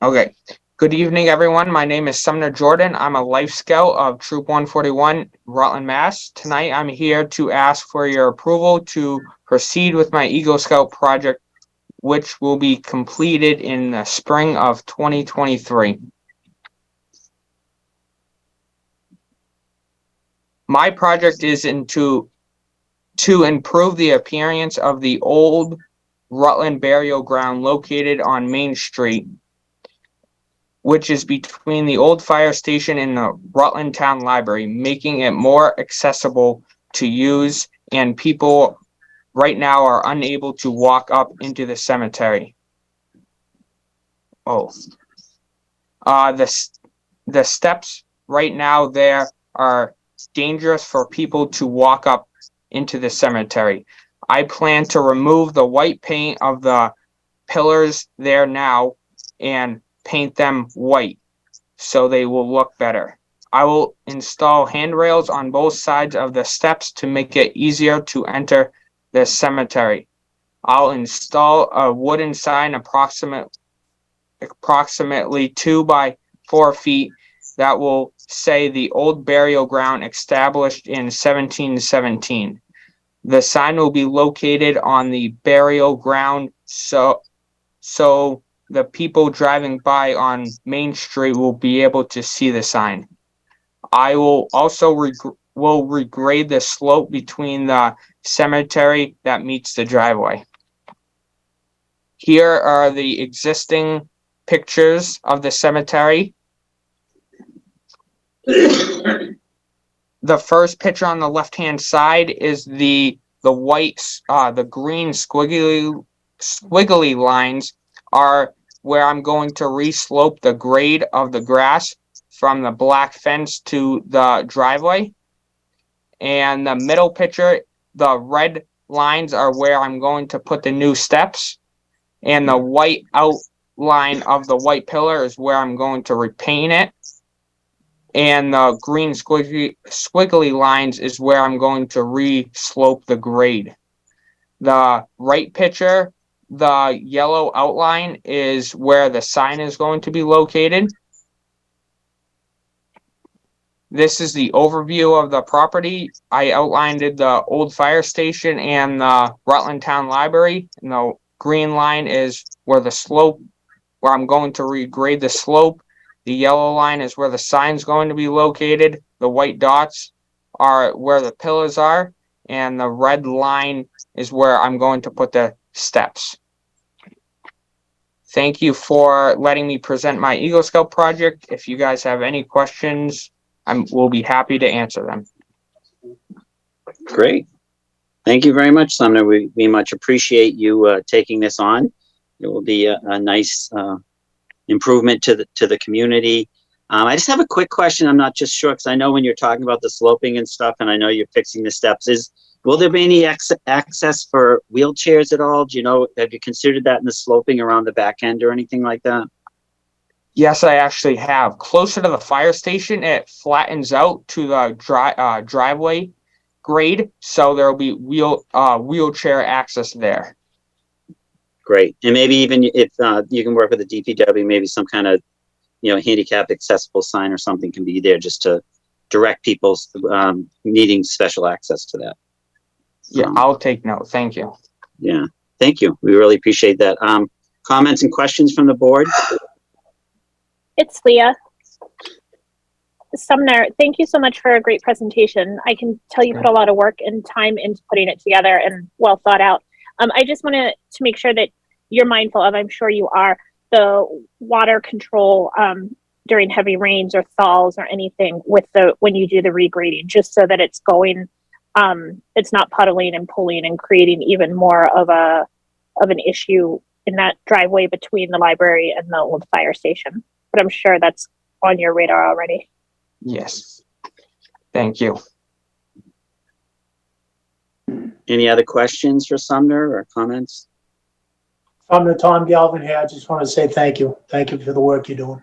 Okay. Good evening, everyone. My name is Sumner Jordan. I'm a Life Scout of Troop 141, Rutland, Mass. Tonight, I'm here to ask for your approval to proceed with my Eagle Scout project, which will be completed in the spring of 2023. My project is to improve the appearance of the old Rutland burial ground located on Main Street, which is between the old fire station and the Rutland Town Library, making it more accessible to use and people right now are unable to walk up into the cemetery. Oh. The steps right now there are dangerous for people to walk up into the cemetery. I plan to remove the white paint of the pillars there now and paint them white so they will look better. I will install handrails on both sides of the steps to make it easier to enter the cemetery. I'll install a wooden sign approximately 2 by 4 feet that will say the old burial ground established in 1717. The sign will be located on the burial ground so the people driving by on Main Street will be able to see the sign. I will also regrade the slope between the cemetery that meets the driveway. Here are the existing pictures of the cemetery. The first picture on the left-hand side is the white, the green squiggly lines are where I'm going to reslope the grade of the grass from the black fence to the driveway. And the middle picture, the red lines are where I'm going to put the new steps. And the white outline of the white pillar is where I'm going to repaint it. And the green squiggly lines is where I'm going to re-slope the grade. The right picture, the yellow outline is where the sign is going to be located. This is the overview of the property. I outlined the old fire station and the Rutland Town Library. And the green line is where the slope, where I'm going to regrade the slope. The yellow line is where the sign's going to be located. The white dots are where the pillars are. And the red line is where I'm going to put the steps. Thank you for letting me present my Eagle Scout project. If you guys have any questions, we'll be happy to answer them. Great. Thank you very much, Sumner. We much appreciate you taking this on. It will be a nice improvement to the community. I just have a quick question. I'm not just sure because I know when you're talking about the sloping and stuff, and I know you're fixing the steps. Will there be any access for wheelchairs at all? Do you know? Have you considered that in the sloping around the back end or anything like that? Yes, I actually have. Closer to the fire station, it flattens out to the driveway grade, so there will be wheelchair access there. Great. And maybe even if you can work with the DPW, maybe some kind of, handicap accessible sign or something can be there just to direct people needing special access to that. Yeah, I'll take note. Thank you. Yeah, thank you. We really appreciate that. Comments and questions from the board? It's Leah. Sumner, thank you so much for a great presentation. I can tell you put a lot of work and time into putting it together and well thought out. I just wanted to make sure that you're mindful of, I'm sure you are, the water control during heavy rains or thaws or anything with when you do the regrading, just so that it's going, it's not puddling and pulling and creating even more of an issue in that driveway between the library and the old fire station. But I'm sure that's on your radar already. Yes. Thank you. Any other questions for Sumner or comments? Sumner, Tom Galvin here. I just want to say thank you. Thank you for the work you're doing.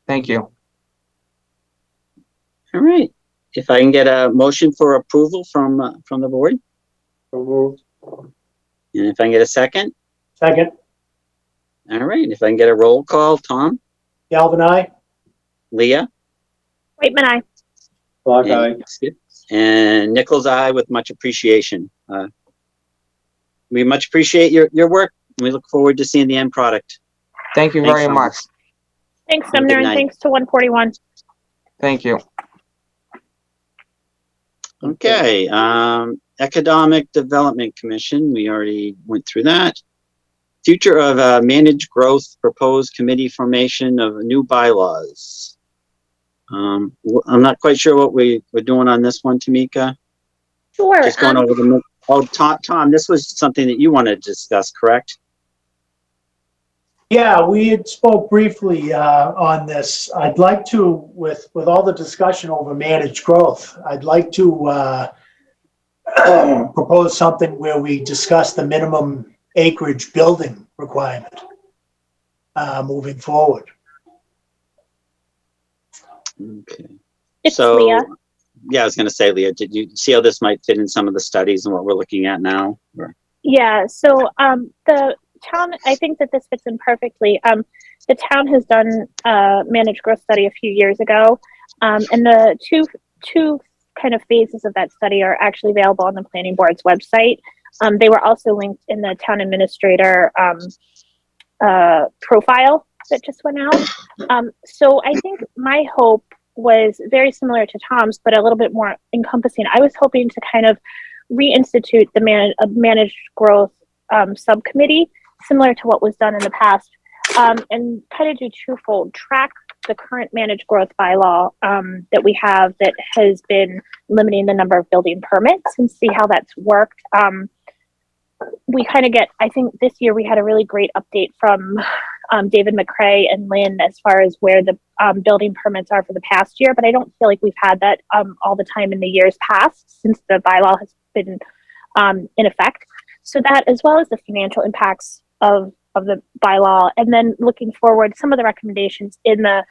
Thank you. All right. If I can get a motion for approval from the board. So moved. And if I can get a second. Second, All right. If I can get a roll call, Tom, Galvin, aye. Leah, Waitman, aye. Clock and, eye. and Nichols, aye, with much appreciation. We much appreciate your work. And we look forward to seeing the end product. Thank you Thanks, very Sumner. much. Thanks, Have a Sumner, good and night. thanks to 141. Thank you. Okay. Economic Development Commission. We already went through that. Future of Managed Growth, proposed committee formation of new bylaws. I'm not quite sure what we're doing on this one, Tamika. Sure. Just going over the Oh, Tom, this was something that you wanted to discuss, correct? Yeah, we had spoke briefly on this. I'd like to, with all the discussion over managed growth, I'd like to propose something where we discuss the minimum acreage building requirement moving forward. Okay. It's So, Leah. yeah, I was going to say, Leah, did you see how this might fit in some of the studies and what we're looking at now? Or- Yeah, so the town, I think that this fits in perfectly. The town has done a managed growth study a few years ago, and the two kind of phases of that study are actually available on the planning board's website. They were also linked in the town administrator profile that just went out. So I think my hope was very similar to Tom's, but a little bit more encompassing. I was hoping to kind of reinstitute the managed growth subcommittee, similar to what was done in the past, and kind of do twofold: track the current managed growth bylaw that we have that has been limiting the number of building permits, and see how that's worked. We kind of get, I think this year we had a really great update from David McCrae and Lynn as far as where the building permits are for the past year, but I don't feel like we've had that all the time in the years past since the bylaw has been in effect. So that, as well as the financial impacts of the bylaw, and then looking forward, some of the recommendations in the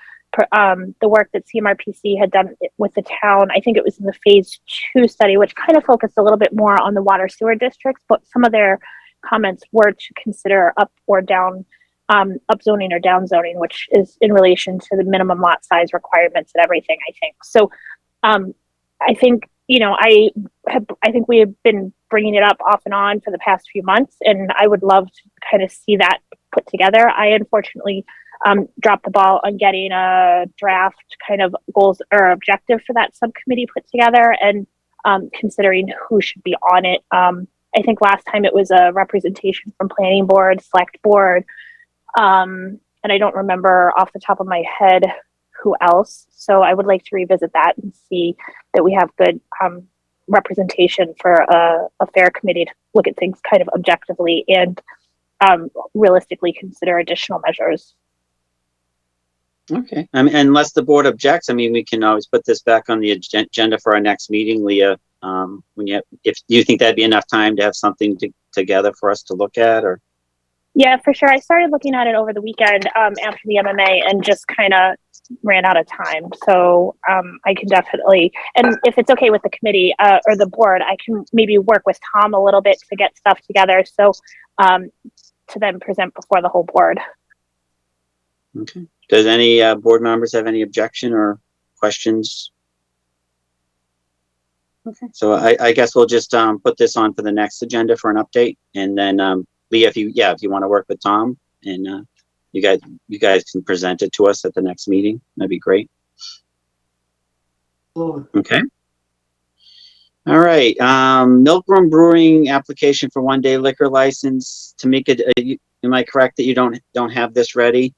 work that CMRPC had done with the town. I think it was in the phase 2 study, which kind of focused a little bit more on the water sewer districts, but some of their comments were to consider up or down, up zoning or down zoning, which is in relation to the minimum lot size requirements and everything, I think. So I think, you know, I think we have been bringing it up off and on for the past few months, and I would love to kind of see that put together. I unfortunately dropped the ball on getting a draft kind of goals or objective for that subcommittee put together, and considering who should be on it. I think last time it was a representation from planning board, select board, and I don't remember off the top of my head who else. So I would like to revisit that and see that we have good representation for a fair committee to look at things kind of objectively and realistically consider additional measures. Okay. Unless the board objects, I mean, we can always put this back on the agenda for our next meeting, Leah. If you think that'd be enough time to have something together for us to look at, or? Yeah, for sure. I started looking at it over the weekend after the MMA and just kind of ran out of time. So I can definitely, and if it's okay with the committee or the board, I can maybe work with Tom a little bit to get stuff together. So to then present before the whole board. Okay. Does any board members have any objection or questions? Okay. So I guess we'll just put this on for the next agenda for an update, and then Leah, if you want to work with Tom, and you guys can present it to us at the next meeting, that'd be great. Okay. All right. Milk Room Brewing application for 1-day liquor license. Tamika, am I correct that you don't have this ready,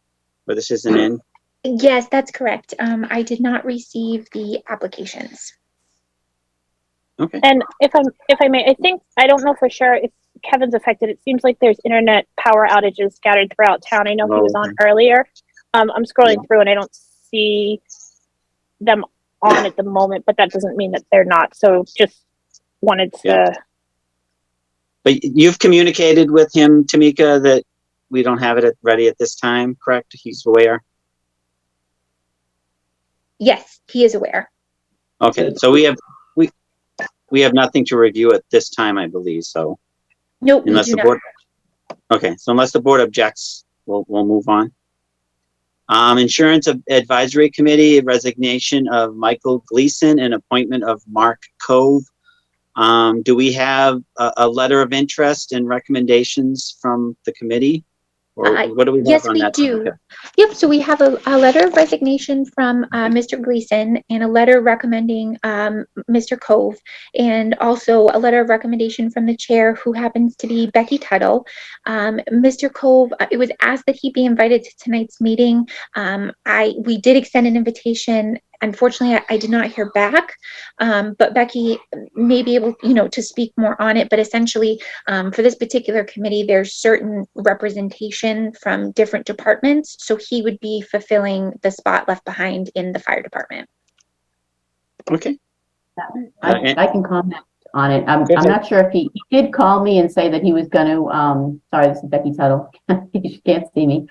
or this isn't in? Yes, that's correct. I did not receive the applications. Okay. And if I may, I don't know for sure if Kevin's affected. It seems like there's internet power outages scattered throughout town. I know he was on earlier. I'm scrolling through and I don't see them on at the moment, but that doesn't mean that they're not. So just wanted to. Yeah. But you've communicated with him, Tamika, that we don't have it ready at this time, correct? He's aware. Yes, he is aware. Okay, so we have nothing to review at this time, I believe. So nope, unless we do the board. Okay, so unless the board objects, we'll move on. Insurance Advisory Committee, resignation of Michael Gleason and appointment of Mark Cove. Do we have a letter of interest and recommendations from the committee? Or what do we have yes, on we that? do. Yep. So we have a letter of resignation from Mr. Gleason, and a letter recommending Mr. Cove, and also a letter of recommendation from the chair, who happens to be Becky Tuttle. Mr. Cove, it was asked that he be invited to tonight's meeting. We did extend an invitation unfortunately, I did not hear back, but Becky may be able, to speak more on it. But essentially, for this particular committee, there's certain representation from different departments. So he would be fulfilling the spot left behind in the fire department. Okay. I can comment on it. I'm Go ahead. not sure if he did call me and say that he was going to, sorry, this is Becky Tuttle. You can't see me.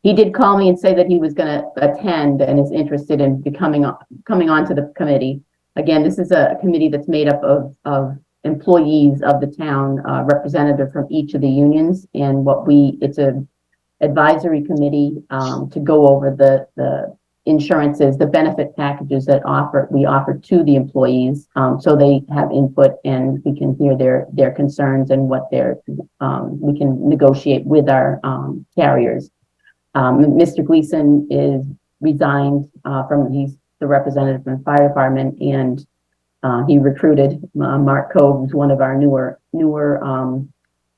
He did call me and say that he was going to attend and is interested in coming on to the committee. Again, this is a committee that's made up of employees of the town, representative from each of the unions, and it's a advisory committee to go over the insurances, the benefit packages that we offer to the employees, so they have input and we can hear their concerns and what we can negotiate with our carriers. Mr. Gleason is resigned he's the representative from the fire department, and he recruited Mark Cove, who's one of our newer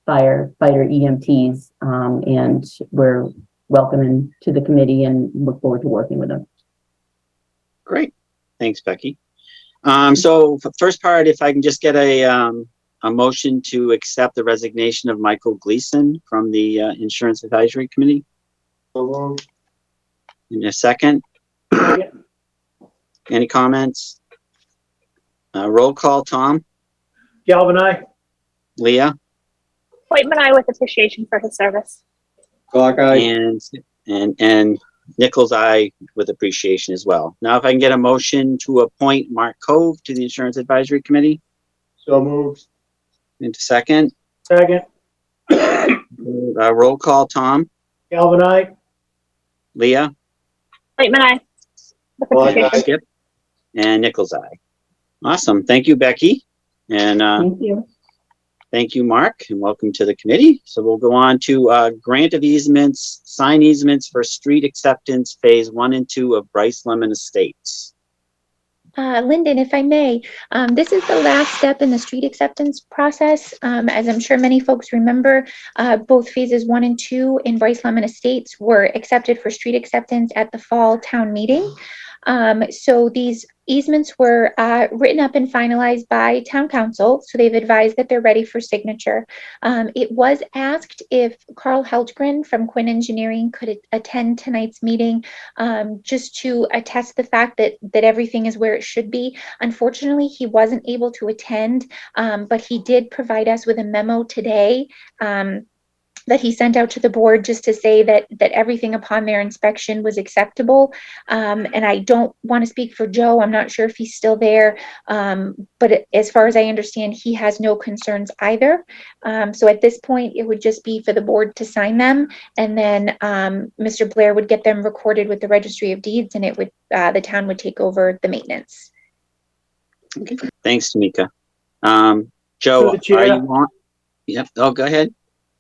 firefighter EMTs, and we're welcoming to the committee and look forward to working with them. Great. Thanks, Becky. So first part, if I can just get a motion to accept the resignation of Michael Gleason from the Insurance Advisory Committee. In a second. Any comments? Roll call, Tom? Galvin, I. Leah? Whitman, I with appreciation for his service. Clock eye. And Nichols, I with appreciation as well. Now, if I can get a motion to appoint Mark Cove to the Insurance Advisory Committee. So moved. Into second. Second. Roll call, Tom? Galvin, I. Leah? Whitman, I with appreciation. Skip? And Nichols, I. Awesome. Thank you, Becky. And Thank you. thank you, Mark, and welcome to the committee. So we'll go on to grant of easements, sign easements for street acceptance phase 1 and 2 of Bryce Lemon Estates. Lyndon, if I may, this is the last step in the street acceptance process. As I'm sure many folks remember, both phases 1 and 2 in Bryce Lemon Estates were accepted for street acceptance at the fall town meeting. So these easements were written up and finalized by town council. So they've advised that they're ready for signature. It was asked if Carl Heltgren from Quinn Engineering could attend tonight's meeting, just to attest the fact that everything is where it should be. Unfortunately, he wasn't able to attend, but he did provide us with a memo today that he sent out to the board just to say that everything upon their inspection was acceptable. And I don't want to speak for Joe. I'm not sure if he's still there. But as far as I understand, he has no concerns either. So at this point, it would just be for the board to sign them. And then Mr. Blair would get them recorded with the Registry of Deeds, and it would the town would take over the maintenance. Okay. Thanks, Tamika. Joe, are you on? Yep. Oh, go ahead.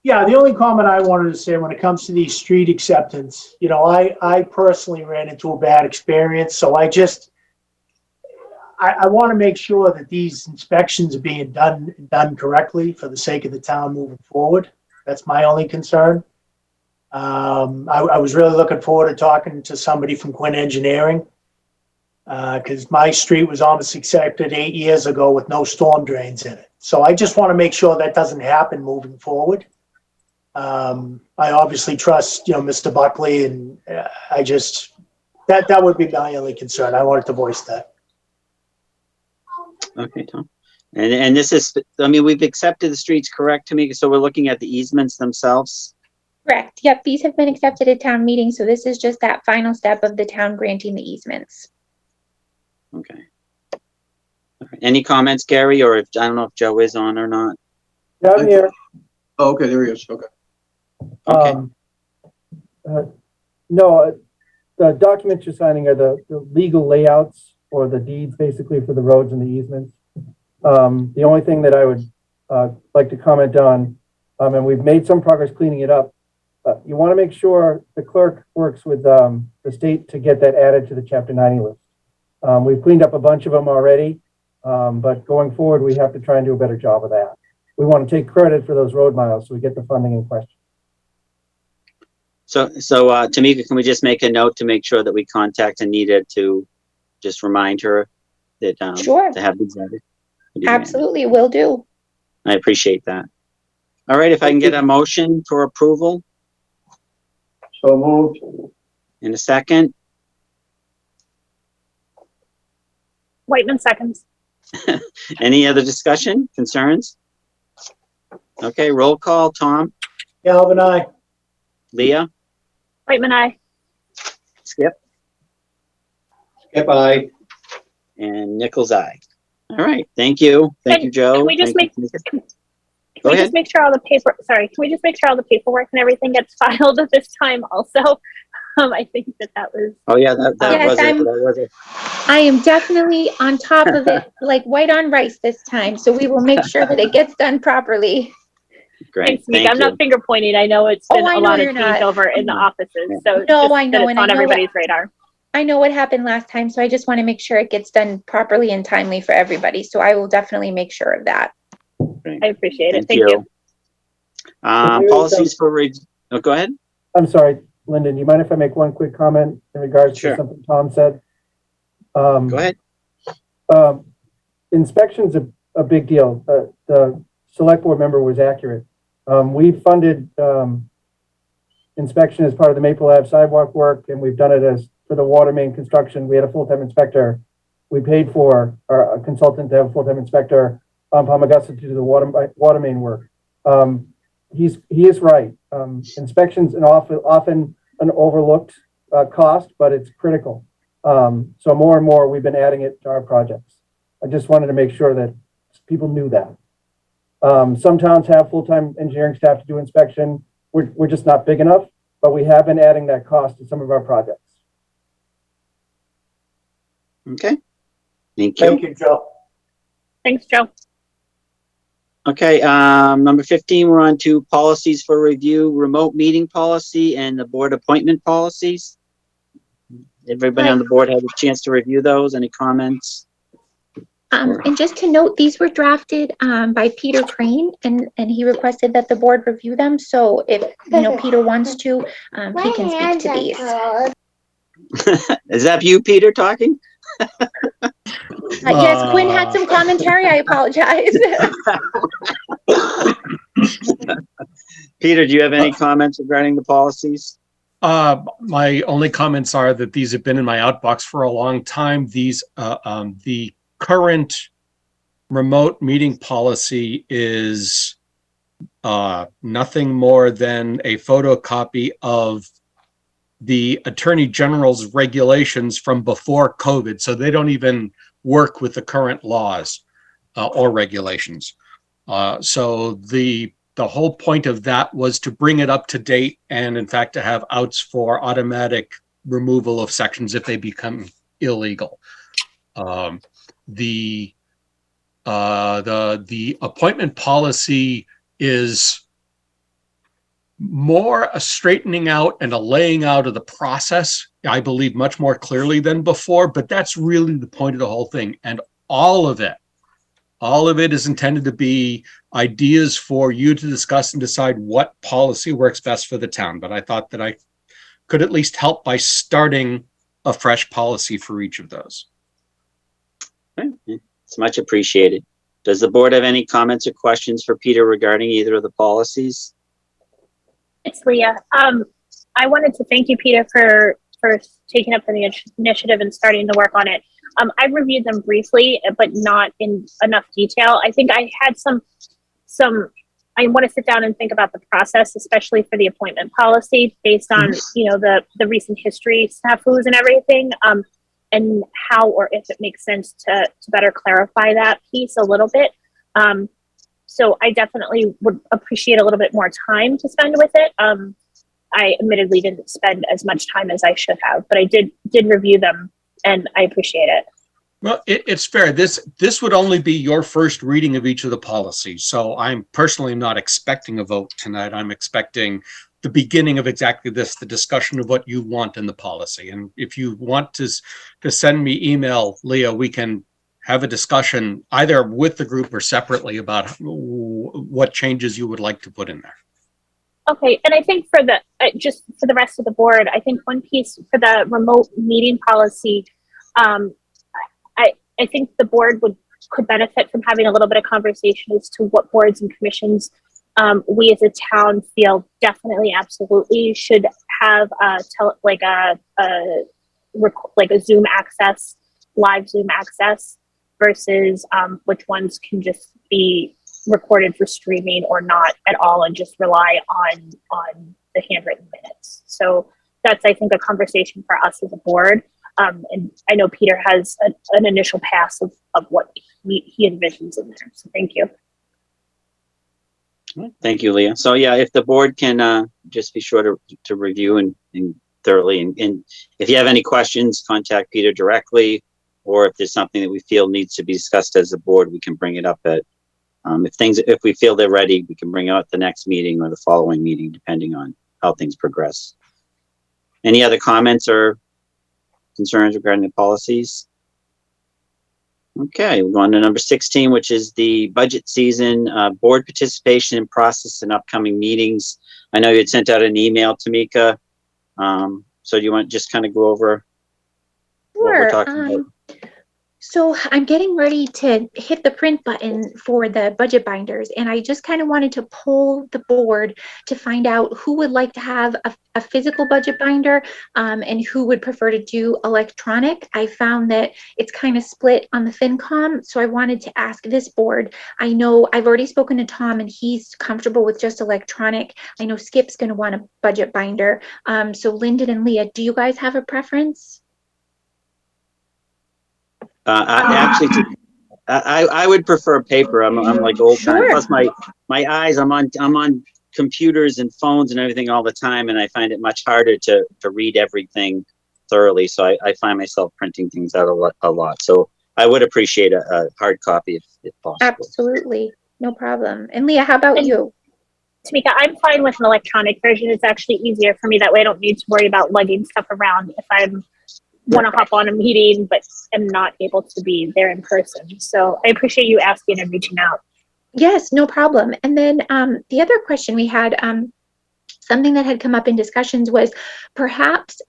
Yeah, the only comment I wanted to say when it comes to these street acceptance, I personally ran into a bad experience. So I want to make sure that these inspections are being done correctly for the sake of the town moving forward. That's my only concern. I was really looking forward to talking to somebody from Quinn Engineering, because my street was almost accepted 8 years ago with no storm drains in it. So I just want to make sure that doesn't happen moving forward. I obviously trust, Mr. Buckley, and that would be my only concern. I wanted to voice that. Okay, Tom. And this is, we've accepted the streets, correct, Tamika? So we're looking at the easements themselves? Correct. Yep. These have been accepted at town meeting. So this is just that final step of the town granting the easements. Okay. Any comments, Gary, or I don't know if Joe is on or not? Yeah, I'm here. Oh, okay, there he is. Okay. Okay. No, the documents you're signing are the legal layouts or the deeds basically for the roads and the easements. The only thing that I would like to comment on, and we've made some progress cleaning it up, you want to make sure the clerk works with the state to get that added to the Chapter 90 list. We've cleaned up a bunch of them already, but going forward, we have to try and do a better job of that. We want to take credit for those road miles so we get the funding in question. Tamika, can we just make a note to make sure that we contact Anita to just remind her that, Sure. to have these added? Absolutely, will do. I appreciate that. All right, if I can get a motion for approval So moved. in a second. Whitman seconds. Any other discussion, concerns? Okay, roll call. Tom, Galvin, I. Leah, Whitman, aye. Skip, Skip, aye. and Nichols, aye. All right, thank you. Thank you, Joe. Can we just Thank make, you, Tamika. can Go we ahead. just make sure all the paper, sorry, can we just make sure all the paperwork and everything gets filed at this time also? I think that was, Oh, yeah, that Yes, was it. That was it. I am definitely on top of it, like white on rice this time. So we will make sure that it gets done properly. Great, thanks, Mika. thank I'm you. not finger pointing. I know it's Oh, been I a know lot of you're not. changeover in the offices, so No, just I know, that it's and I on know everybody's radar. I know what happened last time, so I just want to make sure it gets done properly and timely for everybody. So I will definitely make sure of that. I appreciate it. Thank you. Policies for, oh, go ahead. I'm sorry, Lyndon, do you mind if I make one quick comment in regards Sure. to something Tom said? Go ahead. Inspection's a big deal. The select board member was accurate. We funded inspection as part of the Maple Ave sidewalk work, and we've done it as for the water main construction. We had a full-time inspector. We paid for a consultant to have a full-time inspector on Palmagussit to do the water main work. He is right. Inspections and often an overlooked cost, but it's critical. So more and more we've been adding it to our projects. I just wanted to make sure that people knew that. Some towns have full-time engineering staff to do inspection. We're just not big enough, but we have been adding that cost to some of our projects. Okay. Thank you. Thank you, Joe. Thanks, Joe. Okay, number 15, we're on to policies for review, remote meeting policy and the board appointment policies. Everybody on the board had a chance to review those. Any comments? And just to note, these were drafted by Peter Crane, and he requested that the board review them. So if Peter wants to, he can speak to these. Is that you, Peter, talking? Yes, Quinn had some commentary. I apologize. Peter, do you have any comments regarding the policies? My only comments are that these have been in my outbox for a long time. These, the current remote meeting policy is nothing more than a photocopy of the Attorney General's regulations from before COVID. So they don't even work with the current laws or regulations. So the whole point of that was to bring it up to date and in fact to have outs for automatic removal of sections if they become illegal. The appointment policy is more a straightening out and a laying out of the process, I believe, much more clearly than before, but that's really the point of the whole thing. And all of it is intended to be ideas for you to discuss and decide what policy works best for the town. But I thought that I could at least help by starting a fresh policy for each of those. It's much appreciated. Does the board have any comments or questions for Peter regarding either of the policies? It's Leah. I wanted to thank you, Peter, for taking up the initiative and starting to work on it. I reviewed them briefly, but not in enough detail. I think I had some, I want to sit down and think about the process, especially for the appointment policy based on, the recent history snafus and everything, and how or if it makes sense to better clarify that piece a little bit. So I definitely would appreciate a little bit more time to spend with it. I admittedly didn't spend as much time as I should have, but I did review them and I appreciate it. Well, it's fair. This would only be your first reading of each of the policies. So I'm personally not expecting a vote tonight. I'm expecting the beginning of exactly this, the discussion of what you want in the policy. And if you want to send me email, Leah, we can have a discussion either with the group or separately about what changes you would like to put in there. Okay, and I think for the, just for the rest of the board, I think one piece for the remote meeting policy, um, I think the board could benefit from having a little bit of conversation as to what boards and commissions we as a town feel definitely absolutely should have like a Zoom access, live Zoom access, versus which ones can just be recorded for streaming or not at all and just rely on the handwritten minutes. So that's, I think, a conversation for us as a board. And I know Peter has an initial pass of what he envisions in there. So thank you. Thank you, Leah. So yeah, if the board can just be sure to review and thoroughly, and if you have any questions, contact Peter directly, or if there's something that we feel needs to be discussed as a board, we can bring it up at, if we feel they're ready, we can bring it up at the next meeting or the following meeting, depending on how things progress. Any other comments or concerns regarding the policies? Okay, we'll go on to number 16, which is the budget season, board participation in process and upcoming meetings. I know you had sent out an email, Tamika. So do you want to just kind of go over what we're talking about? So I'm getting ready to hit the print button for the budget binders, and I just kind of wanted to poll the board to find out who would like to have a physical budget binder and who would prefer to do electronic. I found that it's kind of split on the FinCom, so I wanted to ask this board. I know I've already spoken to Tom and he's comfortable with just electronic. I know Skip's going to want a budget binder. So Lyndon and Leah, do you guys have a preference? I would prefer paper. I'm like old time. Plus my eyes. I'm on computers and phones and everything all the time, and I find it much harder to read everything thoroughly. So I find myself printing things out a lot. So I would appreciate a hard copy if possible. Absolutely, no problem. And Leah, how about you? Tamika, I'm fine with an electronic version. It's actually easier for me. That way I don't need to worry about lugging stuff around if I'm want to hop on a meeting but am not able to be there in person. So I appreciate you asking and reaching out. Yes, no problem. And then the other question we had, something that had come up in discussions was perhaps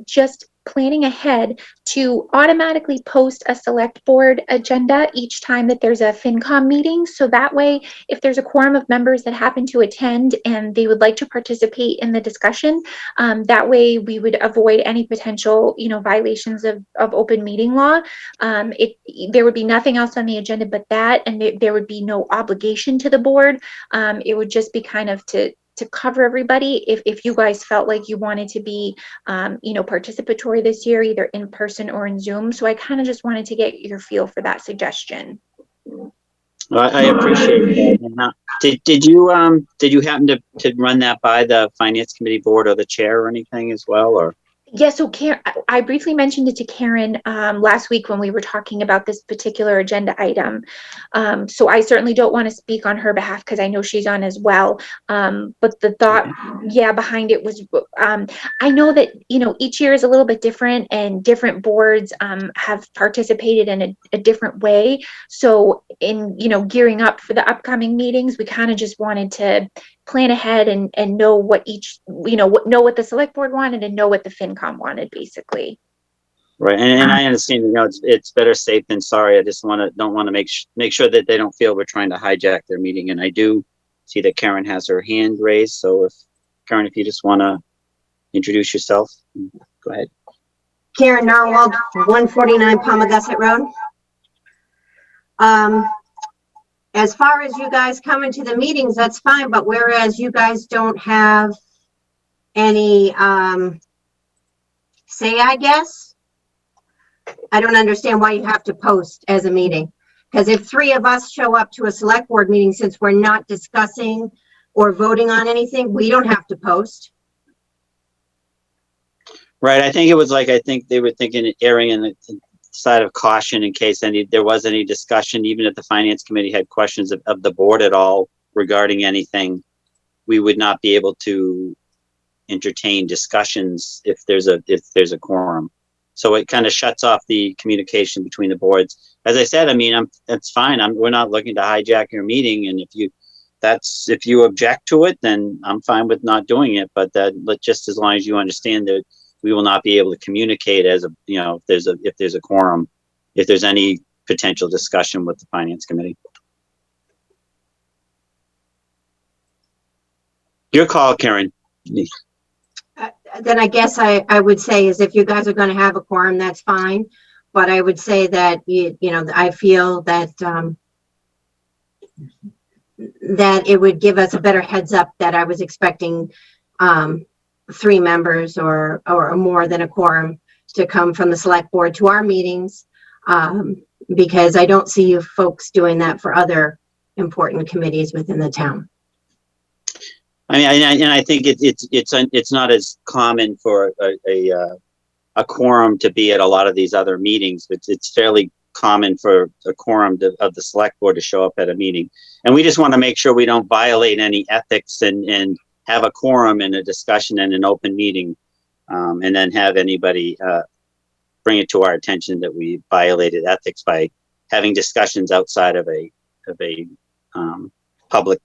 just planning ahead to automatically post a select board agenda each time that there's a FinCom meeting. So that way, if there's a quorum of members that happen to attend and they would like to participate in the discussion, that way we would avoid any potential, violations of open meeting law. There would be nothing else on the agenda but that, and there would be no obligation to the board. It would just be kind of to cover everybody if you guys felt like you wanted to be participatory this year, either in person or in Zoom. So I kind of just wanted to get your feel for that suggestion. Well, I appreciate that. Did you happen to run that by the finance committee board or the chair or anything as well, or? Yeah, so Karen, I briefly mentioned it to Karen last week when we were talking about this particular agenda item. So I certainly don't want to speak on her behalf because I know she's on as well. But the thought, behind it was, I know that, each year is a little bit different and different boards have participated in a different way. So in, gearing up for the upcoming meetings, we kind of just wanted to plan ahead and know what know what the select board wanted and know what the FinCom wanted, basically. Right, and I understand. It's better safe than sorry. I just don't want to make sure that they don't feel we're trying to hijack their meeting. And I do see that Karen has her hand raised. So Karen, if you just want to introduce yourself, go ahead. Karen Narwhal, 149 Palmagussit Road. As far as you guys coming to the meetings, that's fine, but whereas you guys don't have any say, I guess, I don't understand why you have to post as a meeting. Because if 3 of us show up to a select board meeting, since we're not discussing or voting on anything, we don't have to post. Right, I think they were thinking erring in the side of caution in case there was any discussion, even if the finance committee had questions of the board at all regarding anything, we would not be able to entertain discussions if there's a quorum. So it kind of shuts off the communication between the boards. As I said, that's fine. We're not looking to hijack your meeting, and if that's, if you object to it, then I'm fine with not doing it, but just as long as you understand that we will not be able to communicate as if there's a quorum, if there's any potential discussion with the finance committee. Your call, Karen. Then I guess I would say is if you guys are gonna have a quorum, that's fine. But I would say that, I feel that, that it would give us a better heads up that I was expecting, 3 members or more than a quorum to come from the select board to our meetings. Because I don't see you folks doing that for other important committees within the town. I mean, I think it's not as common for a quorum to be at a lot of these other meetings, but it's fairly common for a quorum of the select board to show up at a meeting. And we just want to make sure we don't violate any ethics and have a quorum in a discussion in an open meeting, and then have anybody bring it to our attention that we violated ethics by having discussions outside of a public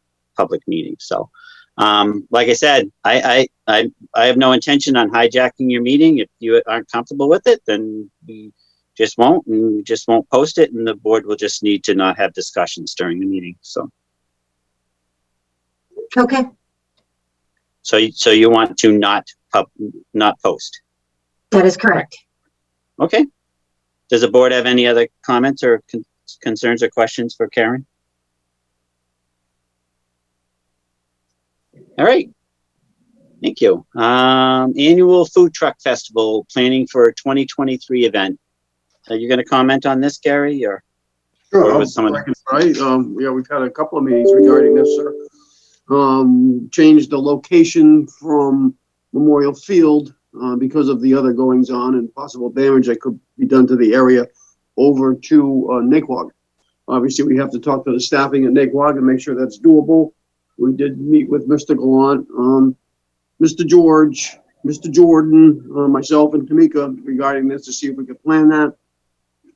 meeting. So, like I said, I have no intention on hijacking your meeting. If you aren't comfortable with it, then we just won't, and we just won't post it, and the board will just need to not have discussions during the meeting. So, okay. So you want to not post? That is correct. Okay. Does the board have any other comments or concerns or questions for Karen? All right. Thank you. Annual Food Truck Festival, planning for a 2023 event. Are you going to comment on this, Gary, or? Sure. Or was someone? Right. Yeah, we've had a couple of meetings regarding this, sir. Changed the location from Memorial Field because of the other goings on and possible damage that could be done to the area over to Naquag. Obviously, we have to talk to the staffing at Naquag and make sure that's doable. We did meet with Mr. Gallant, Mr. George, Mr. Jordan, myself and Tamika regarding this to see if we could plan that.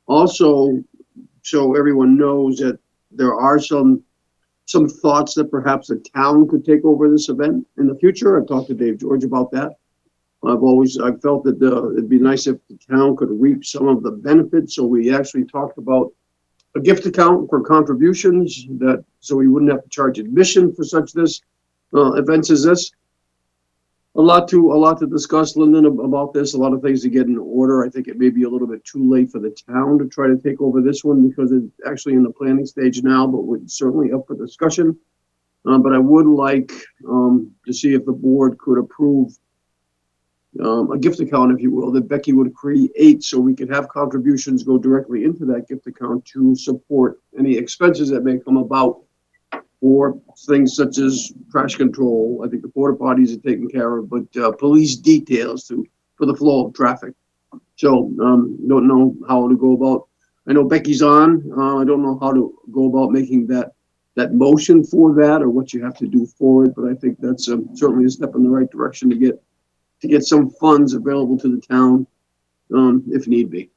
Also, so everyone knows that there are some thoughts that perhaps the town could take over this event in the future. I've talked to Dave George about that. I've felt that it'd be nice if the town could reap some of the benefits. So we actually talked about a gift account for contributions so we wouldn't have to charge admission for events as this. A lot to discuss, Lyndon, about this, a lot of things to get in order. I think it may be a little bit too late for the town to try to take over this one because it's actually in the planning stage now, but we're certainly up for discussion. But I would like to see if the board could approve a gift account, if you will, that Becky would create so we could have contributions go directly into that gift account to support any expenses that may come about for things such as trash control. I think the porta potties are taken care of, but police details for the flow of traffic. So don't know how to go about. I know Becky's on. I don't know how to go about making that motion for that or what you have to do for it. But I think that's certainly a step in the right direction to get some funds available to the town if need be.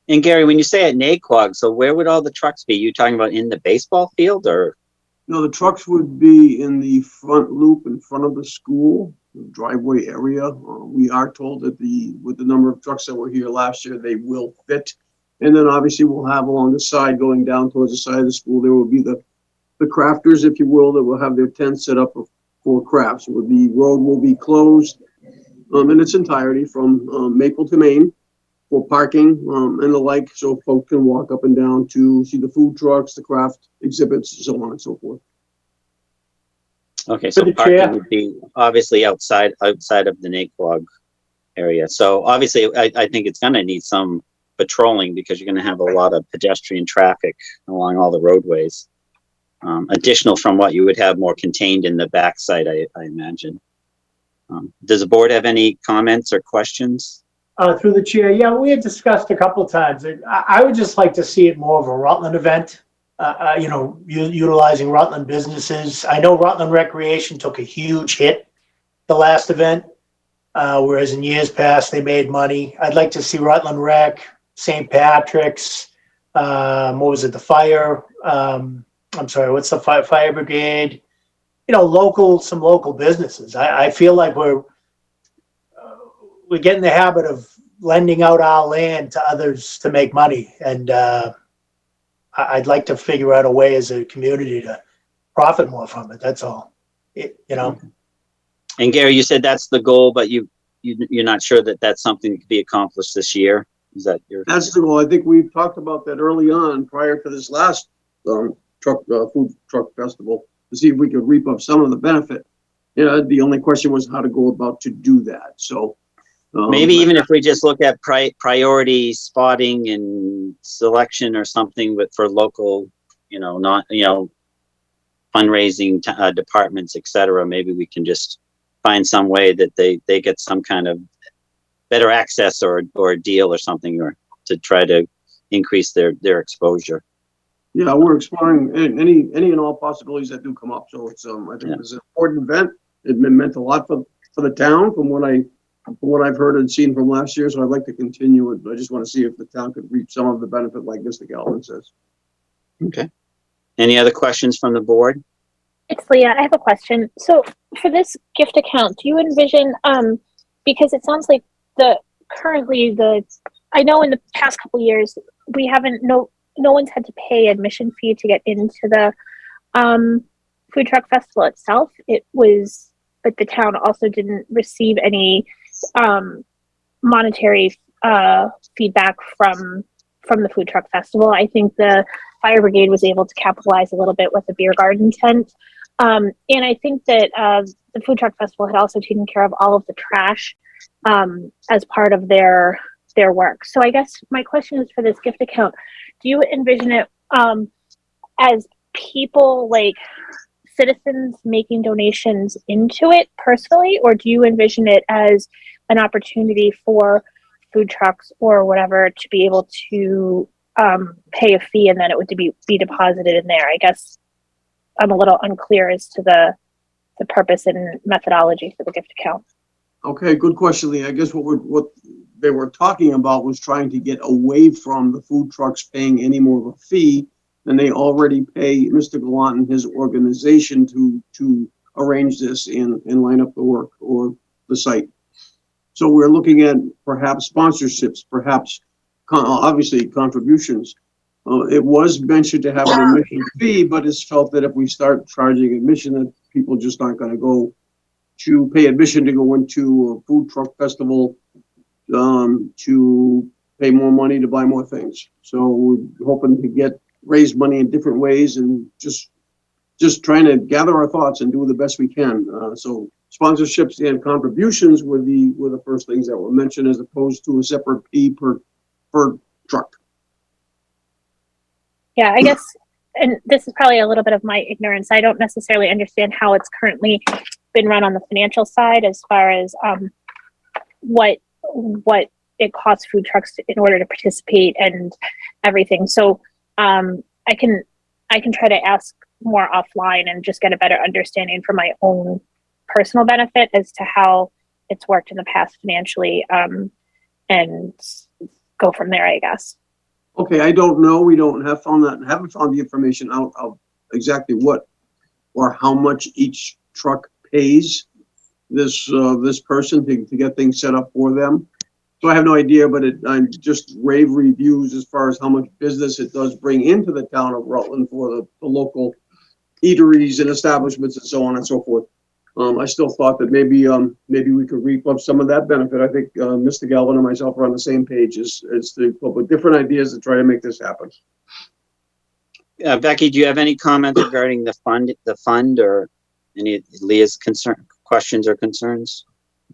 And Gary, when you say at Naquag, so where would all the trucks be? You talking about in the baseball field or? No, the trucks would be in the front loop in front of the school, the driveway area. We are told that with the number of trucks that were here last year, they will fit. And then obviously we'll have along the side going down towards the side of the school, there will be the crafters, if you will, that will have their tents set up for crafts. The road will be closed in its entirety from Maple to Main for parking and the like, so folks can walk up and down to see the food trucks, the craft exhibits, so on and so forth. Okay, so parking would be obviously outside of the Naquag area. So obviously, I think it's going to need some patrolling because you're going to have a lot of pedestrian traffic along all the roadways. Additional from what you would have more contained in the backside, I imagine. Does the board have any comments or questions? Through the chair, yeah, we had discussed a couple of times. I would just like to see it more of a Rutland event, utilizing Rutland businesses. I know Rutland Recreation took a huge hit the last event, whereas in years past they made money. I'd like to see Rutland Rec, St. Patrick's, what was it, the fire, I'm sorry, what's the fire brigade? You know, some local businesses. I feel like we get in the habit of lending out our land to others to make money. And I'd like to figure out a way as a community to profit more from it. That's all. You know. And Gary, you said that's the goal, but you're not sure that that's something that could be accomplished this year. Is that your? That's the goal. I think we've talked about that early on, prior to this last food truck festival, to see if we could reap up some of the benefit. Yeah, the only question was how to go about to do that. So maybe even if we just look at priority spotting and selection or something for local, fundraising departments, et cetera, maybe we can just find some way that they get some kind of better access or a deal or something, or to try to increase their exposure. Yeah, we're exploring any and all possibilities that do come up. So it's I think this is an important event. It meant a lot for the town from what I've heard and seen from last year. So I'd like to continue it. But I just want to see if the town could reap some of the benefit, like Mr. Galvin says. Okay. Any other questions from the board? It's Leah. I have a question. So for this gift account, do you envision, because it sounds like I know in the past couple of years, we haven't, no one's had to pay admission fee to get into the food truck festival itself. But the town also didn't receive any monetary feedback from the food truck festival. I think the fire brigade was able to capitalize a little bit with the beer garden tent. And I think that the food truck festival had also taken care of all of the trash as part of their work. So I guess my question is, for this gift account, do you envision it as people, like citizens, making donations into it personally, or do you envision it as an opportunity for food trucks or whatever to be able to pay a fee and then it would be deposited in there? I guess I'm a little unclear as to the purpose and methodology for the gift account. Okay, good question, Lee. I guess what they were talking about was trying to get away from the food trucks paying any more of a fee than they already pay Mr. Gallant and his organization to arrange this and line up the work or the site. So we're looking at perhaps sponsorships, perhaps obviously contributions. It was mentioned to have an admission fee, but it's felt that if we start charging admission, that people just aren't going to go to pay admission to go into a food truck festival, to pay more money to buy more things. So we're hoping to raise money in different ways and just trying to gather our thoughts and do the best we can. So sponsorships and contributions were the first things that were mentioned, as opposed to a separate fee per truck. Yeah, I guess, and this is probably a little bit of my ignorance. I don't necessarily understand how it's currently been run on the financial side, as far as what it costs food trucks in order to participate and everything. So I can try to ask more offline and just get a better understanding for my own personal benefit as to how it's worked in the past financially, and go from there, I guess. Okay, I don't know. We haven't found the information out of exactly what or how much each truck pays this person to get things set up for them. So I have no idea, but I'm just rave reviews as far as how much business it does bring into the town of Rutland for the local eateries and establishments and so on and so forth. I still thought that maybe we could reap up some of that benefit. I think Mr. Galvin and myself are on the same page as to come up with different ideas to try to make this happen. Becky, do you have any comments regarding the fund, or any of Leah's questions or concerns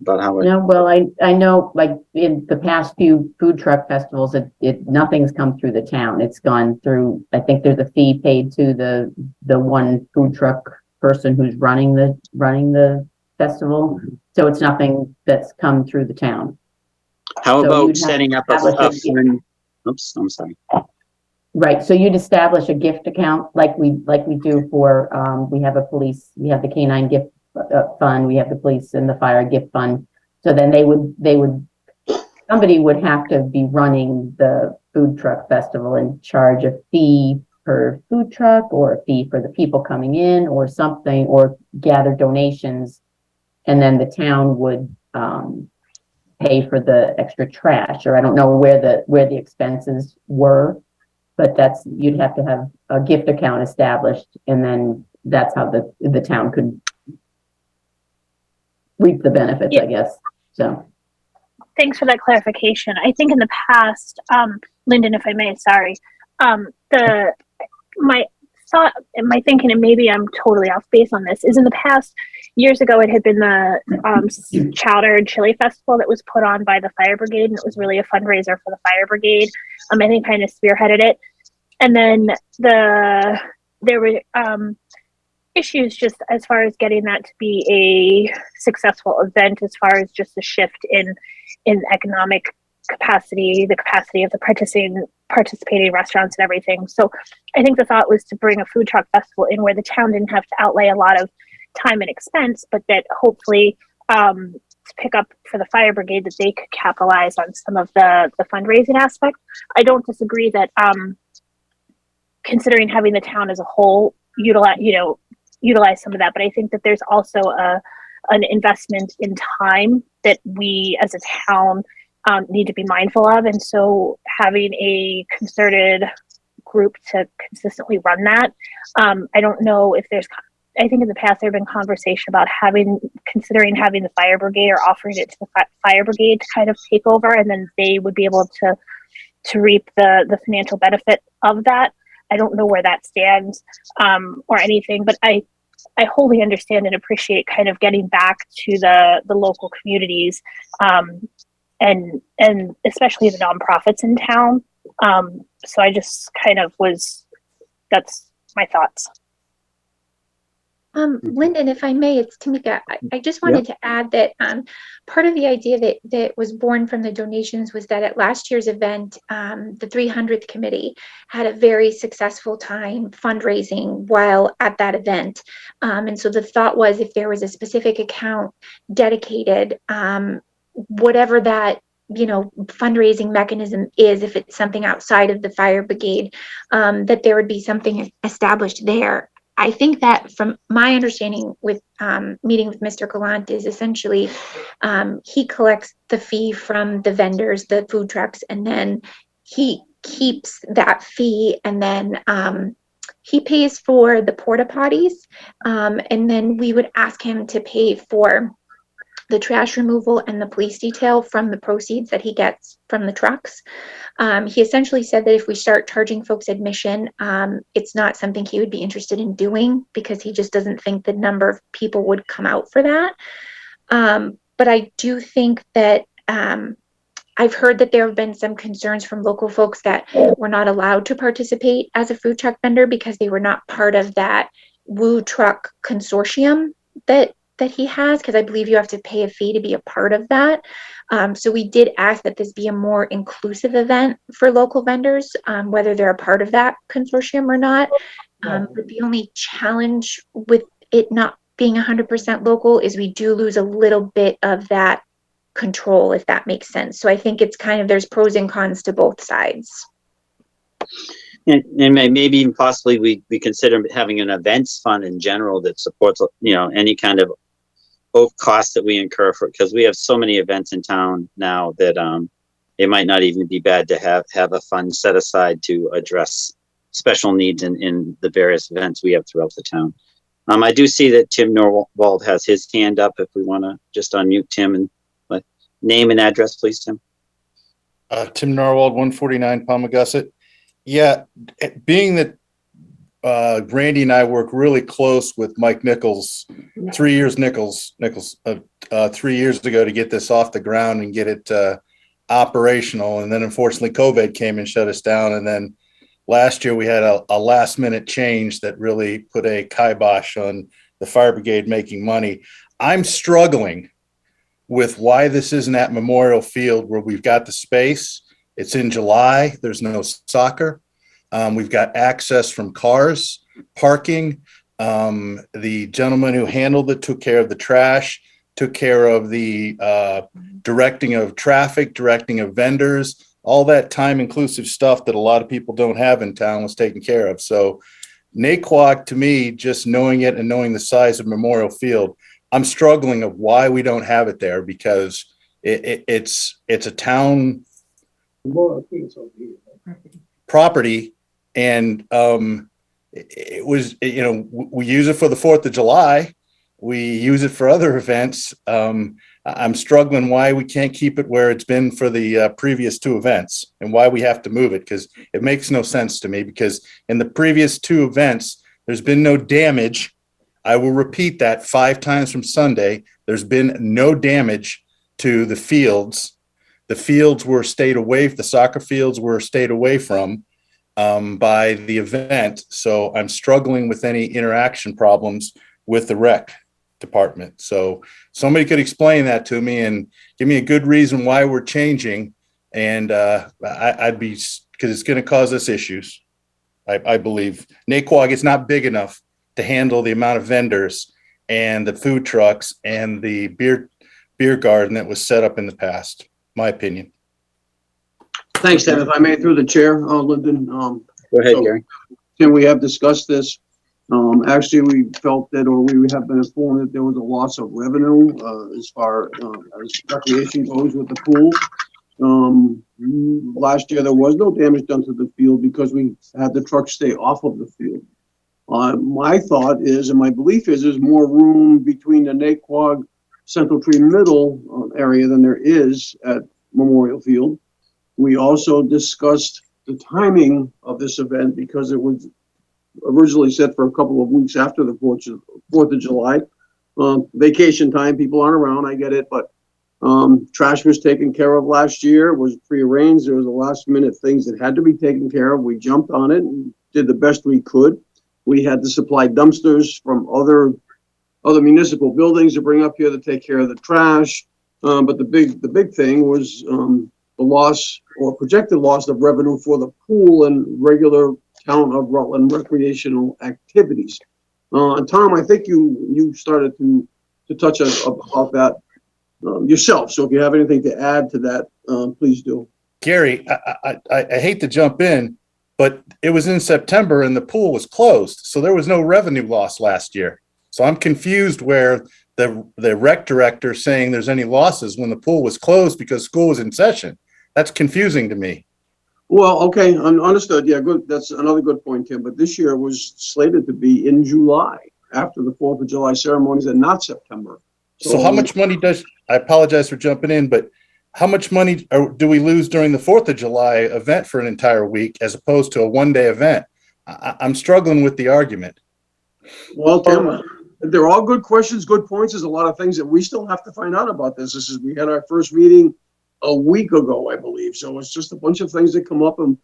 about how it? No, well, I know, like in the past few food truck festivals, nothing's come through the town. It's gone through, I think there's a fee paid to the one food truck person who's running the festival. So it's nothing that's come through the town. How about setting up a fund? Oops, I'm sorry. Right, so you'd establish a gift account like we do for, we have the canine gift fund, we have the police and the fire gift fund. So then somebody would have to be running the food truck festival and charge a fee per food truck or a fee for the people coming in or something, or gather donations. And then the town would pay for the extra trash, or I don't know where the expenses were, but you'd have to have a gift account established, and then that's how the town could reap the benefits, I guess. So. Thanks for that clarification. I think in the past, Lyndon, if I may, sorry, my thought, my thinking, and maybe I'm totally off base on this, is in the past, years ago, it had been the Chowder and Chili Festival that was put on by the fire brigade, and it was really a fundraiser for the fire brigade. I think kind of spearheaded it. And then there were issues just as far as getting that to be a successful event, as far as just the shift in economic capacity, the capacity of the participating restaurants and everything. So I think the thought was to bring a food truck festival in where the town didn't have to outlay a lot of time and expense, but that hopefully to pick up for the fire brigade, that they could capitalize on some of the fundraising aspect. I don't disagree that considering having the town as a whole utilize some of that, but I think that there's also an investment in time that we as a town need to be mindful of. And so having a concerted group to consistently run that, I don't know if I think in the past there have been conversation about considering having the fire brigade or offering it to the fire brigade to kind of take over, and then they would be able to reap the financial benefit of that. I don't know where that stands or anything, but I wholly understand and appreciate kind of getting back to the local communities and especially the nonprofits in town. So I just kind of that's my thoughts. Lyndon, if I may, it's Tamika. I just wanted to add that part of the idea that was born from the donations was that at last year's event, the 300th committee had a very successful time fundraising while at that event. And so the thought was, if there was a specific account dedicated, whatever that fundraising mechanism is, if it's something outside of the fire brigade, that there would be something established there. I think that from my understanding with meeting with Mr. Gallant is essentially he collects the fee from the vendors, the food trucks, and then he keeps that fee, and then he pays for the porta potties, and then we would ask him to pay for the trash removal and the police detail from the proceeds that he gets from the trucks. He essentially said that if we start charging folks admission, it's not something he would be interested in doing, because he just doesn't think the number of people would come out for that. But I do think that I've heard that there have been some concerns from local folks that we're not allowed to participate as a food truck vendor because they were not part of that Woo Truck consortium that he has, because I believe you have to pay a fee to be a part of that. So we did ask that this be a more inclusive event for local vendors, whether they're a part of that consortium or not. But the only challenge with it not being 100% local is we do lose a little bit of that control, if that makes sense. So I think it's kind of, there's pros and cons to both sides. And maybe even possibly we consider having an events fund in general that supports, any kind of costs that we incur because we have so many events in town now that it might not even be bad to have a fund set aside to address special needs in the various events we have throughout the town. I do see that Tim Norwald has his hand up. If we want to just unmute Tim and name and address, please, Tim. Tim Norwald, 149 Palmagussit. Yeah, being that Randy and I work really close with Mike Nichols, 3 years Nichols, 3 years ago to get this off the ground and get it operational. And then unfortunately COVID came and shut us down. And then last year we had a last minute change that really put a kibosh on the fire brigade making money. I'm struggling with why this isn't at Memorial Field where we've got the space. It's in July. There's no soccer. We've got access from cars, parking. The gentleman who handled it took care of the trash, took care of the directing of traffic, directing of vendors, all that time inclusive stuff that a lot of people don't have in town was taken care of. So Naquag, to me, just knowing it and knowing the size of Memorial Field, I'm struggling of why we don't have it there, because it's a town property, and it was, you know, we use it for the 4th of July. We use it for other events. I'm struggling why we can't keep it where it's been for the previous 2 events, and why we have to move it, because it makes no sense to me, because in the previous 2 events, there's been no damage. I will repeat that 5 times from Sunday. There's been no damage to the fields. The fields were stayed away, the soccer fields were stayed away from by the event. So I'm struggling with any interaction problems with the rec department. So somebody could explain that to me and give me a good reason why we're changing. And I'd be, because it's going to cause us issues. I believe Naquag is not big enough to handle the amount of vendors and the food trucks and the beer garden that was set up in the past. My opinion. Thanks, Ted. If I may, through the chair, Lyndon. Go ahead, Gary. Tim, we have discussed this. Actually, we felt that, or we have been informed that there was a loss of revenue as far as recreation goes with the pool. Last year, there was no damage done to the field because we had the trucks stay off of the field. My thought is, and my belief is, there's more room between the Naquag Central Tree Middle area than there is at Memorial Field. We also discussed the timing of this event because it was originally set for a couple of weeks after the 4th of July. Vacation time, people aren't around, I get it, but trash was taken care of last year, was prearranged. There was a last minute things that had to be taken care of. We jumped on it and did the best we could. We had to supply dumpsters from other municipal buildings to bring up here to take care of the trash. But the big thing was the loss or projected loss of revenue for the pool and regular town of Rutland recreational activities. And Tom, I think you started to touch about that yourself. So if you have anything to add to that, please do. Gary, I hate to jump in, but it was in September and the pool was closed. So there was no revenue loss last year. So I'm confused where the rec director saying there's any losses when the pool was closed because school was in session. That's confusing to me. Well, okay, understood. Yeah, good. That's another good point, Tim. But this year was slated to be in July after the 4th of July ceremonies and not September. So how much money I apologize for jumping in, but how much money do we lose during the 4th of July event for an entire week as opposed to a one-day event? I'm struggling with the argument. Well, Tim, they're all good questions, good points. There's a lot of things that we still have to find out about this. We had our first meeting a week ago, I believe. So it's just a bunch of things that come up. And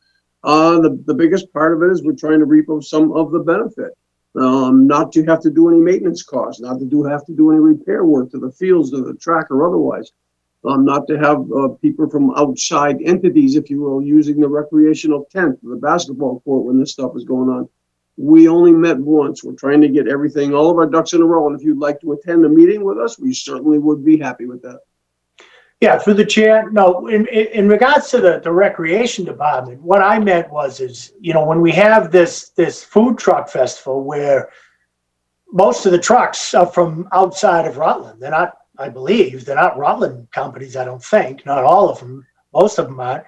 the biggest part of it is we're trying to reap some of the benefit. Not to have to do any maintenance costs, not to have to do any repair work to the fields, to the track or otherwise. Not to have people from outside entities, if you will, using the recreational tent, the basketball court when this stuff is going on. We only met once. We're trying to get everything, all of our ducks in a row. And if you'd like to attend a meeting with us, we certainly would be happy with that. Yeah, through the chair. No, in regards to the recreation department, what I meant was, when we have this food truck festival where most of the trucks are from outside of Rutland, they're not, I believe, they're not Rutland companies, I don't think, not all of them, most of them aren't.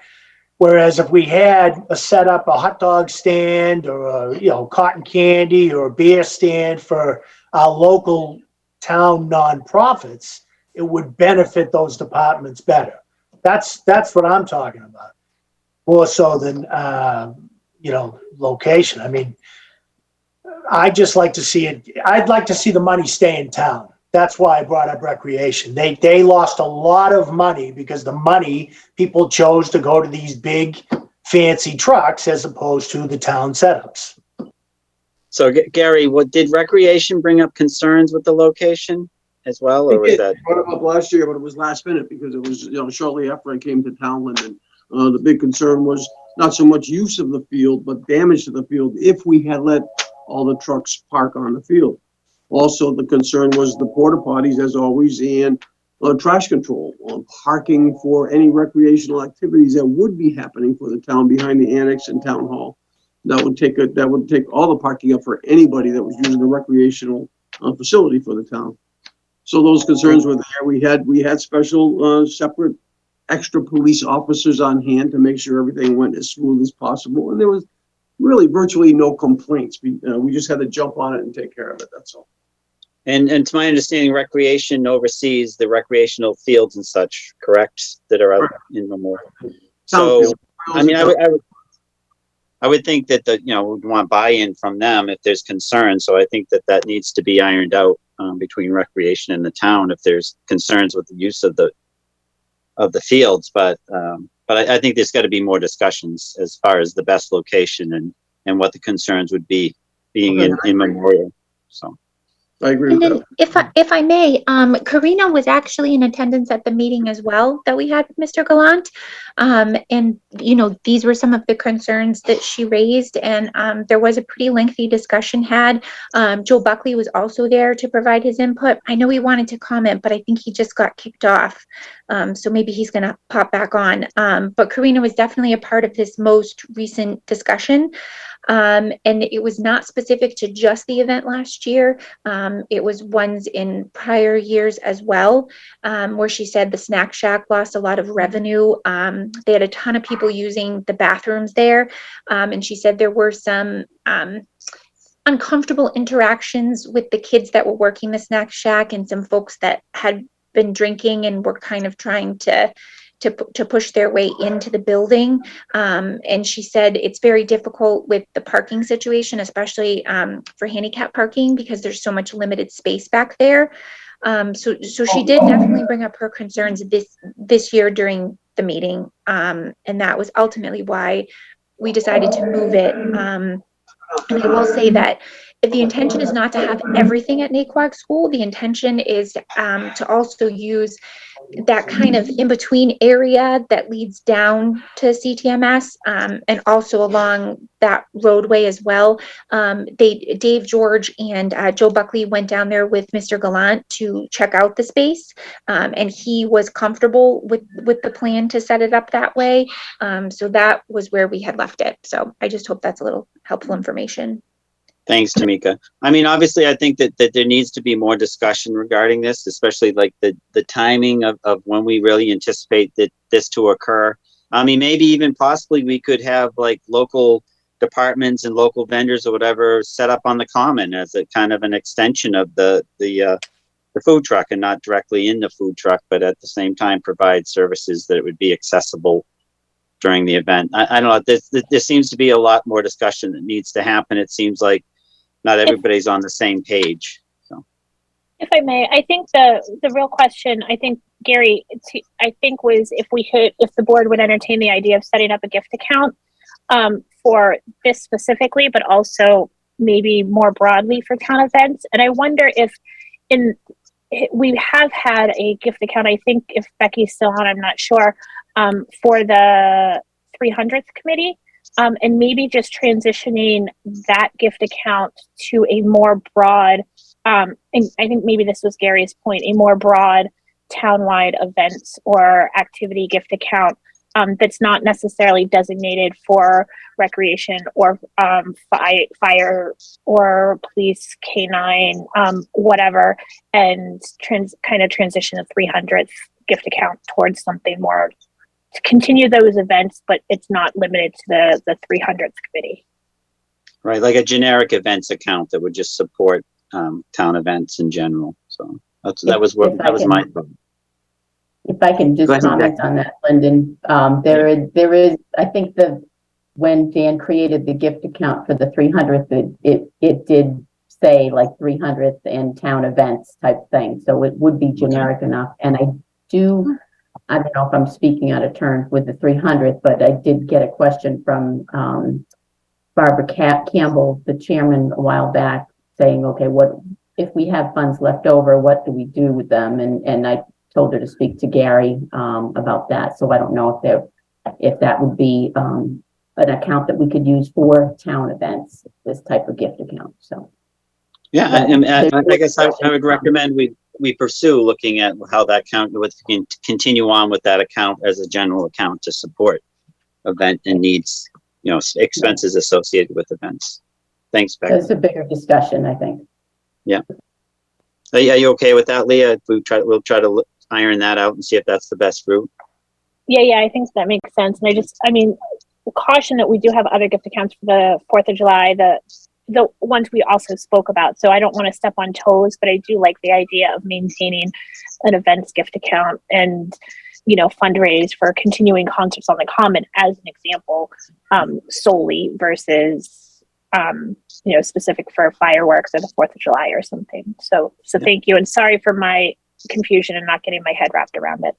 Whereas if we had set up a hot dog stand or a, cotton candy or a beer stand for our local town nonprofits, it would benefit those departments better. That's what I'm talking about. More so than, location. I mean, I'd just like to see it. I'd like to see the money stay in town. That's why I brought up recreation. They lost a lot of money because the money people chose to go to these big fancy trucks as opposed to the town setups. So Gary, what did recreation bring up concerns with the location as well, or was that brought it up last year? But it was last minute because it was shortly after I came to Townland, and the big concern was not so much use of the field but damage to the field if we had let all the trucks park on the field. Also, the concern was the porta potties, as always, and trash control, parking for any recreational activities that would be happening for the town behind the annex and town hall. That would take all the parking up for anybody that was using a recreational facility for the town. So those concerns were there. We had special, separate extra police officers on hand to make sure everything went as smooth as possible. And there was really virtually no complaints. We just had to jump on it and take care of it. That's all. And to my understanding, recreation oversees the recreational fields and such, correct? That are out in Memorial. So, I mean, I would think that we'd want buy-in from them if there's concern. So I think that needs to be ironed out between recreation and the town if there's concerns with the use of the fields. But I think there's got to be more discussions as far as the best location and what the concerns would be being in Memorial. So. I agree with that. If I may, Karina was actually in attendance at the meeting as well that we had with Mr. Gallant. And, these were some of the concerns that she raised, and there was a pretty lengthy discussion had. Joe Buckley was also there to provide his input. I know he wanted to comment, but I think he just got kicked off. So maybe he's going to pop back on. But Karina was definitely a part of this most recent discussion. And it was not specific to just the event last year. It was ones in prior years as well, where she said the Snack Shack lost a lot of revenue. They had a ton of people using the bathrooms there. And she said there were some uncomfortable interactions with the kids that were working the Snack Shack and some folks that had been drinking and were kind of trying to push their way into the building. And she said it's very difficult with the parking situation, especially for handicap parking, because there's so much limited space back there. So she did definitely bring up her concerns this year during the meeting. And that was ultimately why we decided to move it. And I will say that if the intention is not to have everything at Naquag School, the intention is to also use that kind of in-between area that leads down to CTMS, and also along that roadway as well. Dave George and Joe Buckley went down there with Mr. Gallant to check out the space, and he was comfortable with the plan to set it up that way. So that was where we had left it. So I just hope that's a little helpful information. Thanks, Tamika. I mean, obviously, I think that there needs to be more discussion regarding this, especially like the timing of when we really anticipate this to occur. I mean, maybe even possibly we could have like local departments and local vendors or whatever set up on the common as a kind of an extension of the food truck, and not directly in the food truck, but at the same time provide services that it would be accessible during the event. I don't know. There seems to be a lot more discussion that needs to happen. It seems like not everybody's on the same page. So, if I may, I think the real question, I think, Gary, was if the board would entertain the idea of setting up a gift account for this specifically, but also maybe more broadly for town events. And I wonder if we have had a gift account, I think if Becky's still on, I'm not sure, for the 300th committee. And maybe just transitioning that gift account to a more broad, and I think maybe this was Gary's point, a more broad townwide events or activity gift account that's not necessarily designated for recreation or fire or police, canine, whatever, and kind of transition the 300th gift account towards something more to continue those events, but it's not limited to the 300th committee. right, like a generic events account that would just support town events in general. So that was my thought. If I can just comment on that, Lyndon, there is, I think when Dan created the gift account for the 300th, it did say like 300th and town events type thing. So it would be generic enough. And I don't know if I'm speaking out of turn with the 300th, but I did get a question from Barbara Campbell, the chairman, a while back, saying, okay, what if we have funds left over, what do we do with them? And I told her to speak to Gary about that. So I don't know if that would be an account that we could use for town events, this type of gift account. So yeah, I guess I would recommend we pursue looking at how that account would continue on with that account as a general account to support event and needs, you know, expenses associated with events. Thanks, Becky. That's a bigger discussion, I think. Yeah. Are you okay with that, Leah? We'll try to iron that out and see if that's the best route. Yeah, I think that makes sense. And I mean, caution that we do have other gift accounts for the 4th of July, the ones we also spoke about. So I don't want to step on toes, but I do like the idea of maintaining an events gift account and, you know, fundraise for continuing concerts on the Common as an example, solely versus, you know, specific for fireworks or the 4th of July or something. So thank you. And sorry for my confusion and not getting my head wrapped around it.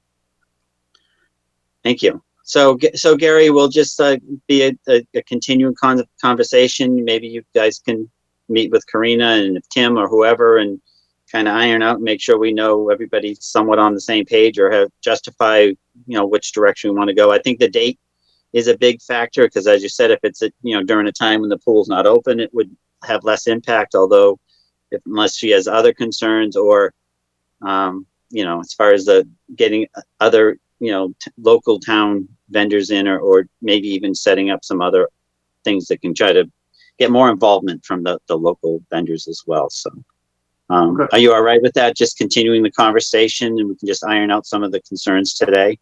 Thank you. So Gary, we'll just be a continuing conversation. Maybe you guys can meet with Karina and Tim or whoever and kind of iron out and make sure we know everybody's somewhat on the same page or have justify, you know, which direction we want to go. I think the date is a big factor because, as you said, if it's you know, during a time when the pool's not open, it would have less impact. Although, unless she has other concerns or, you know, as far as getting other, you know, local town vendors in or maybe even setting up some other things that can try to get more involvement from the local vendors as well. So are you all right with that? Just continuing the conversation and we can just iron out some of the concerns today?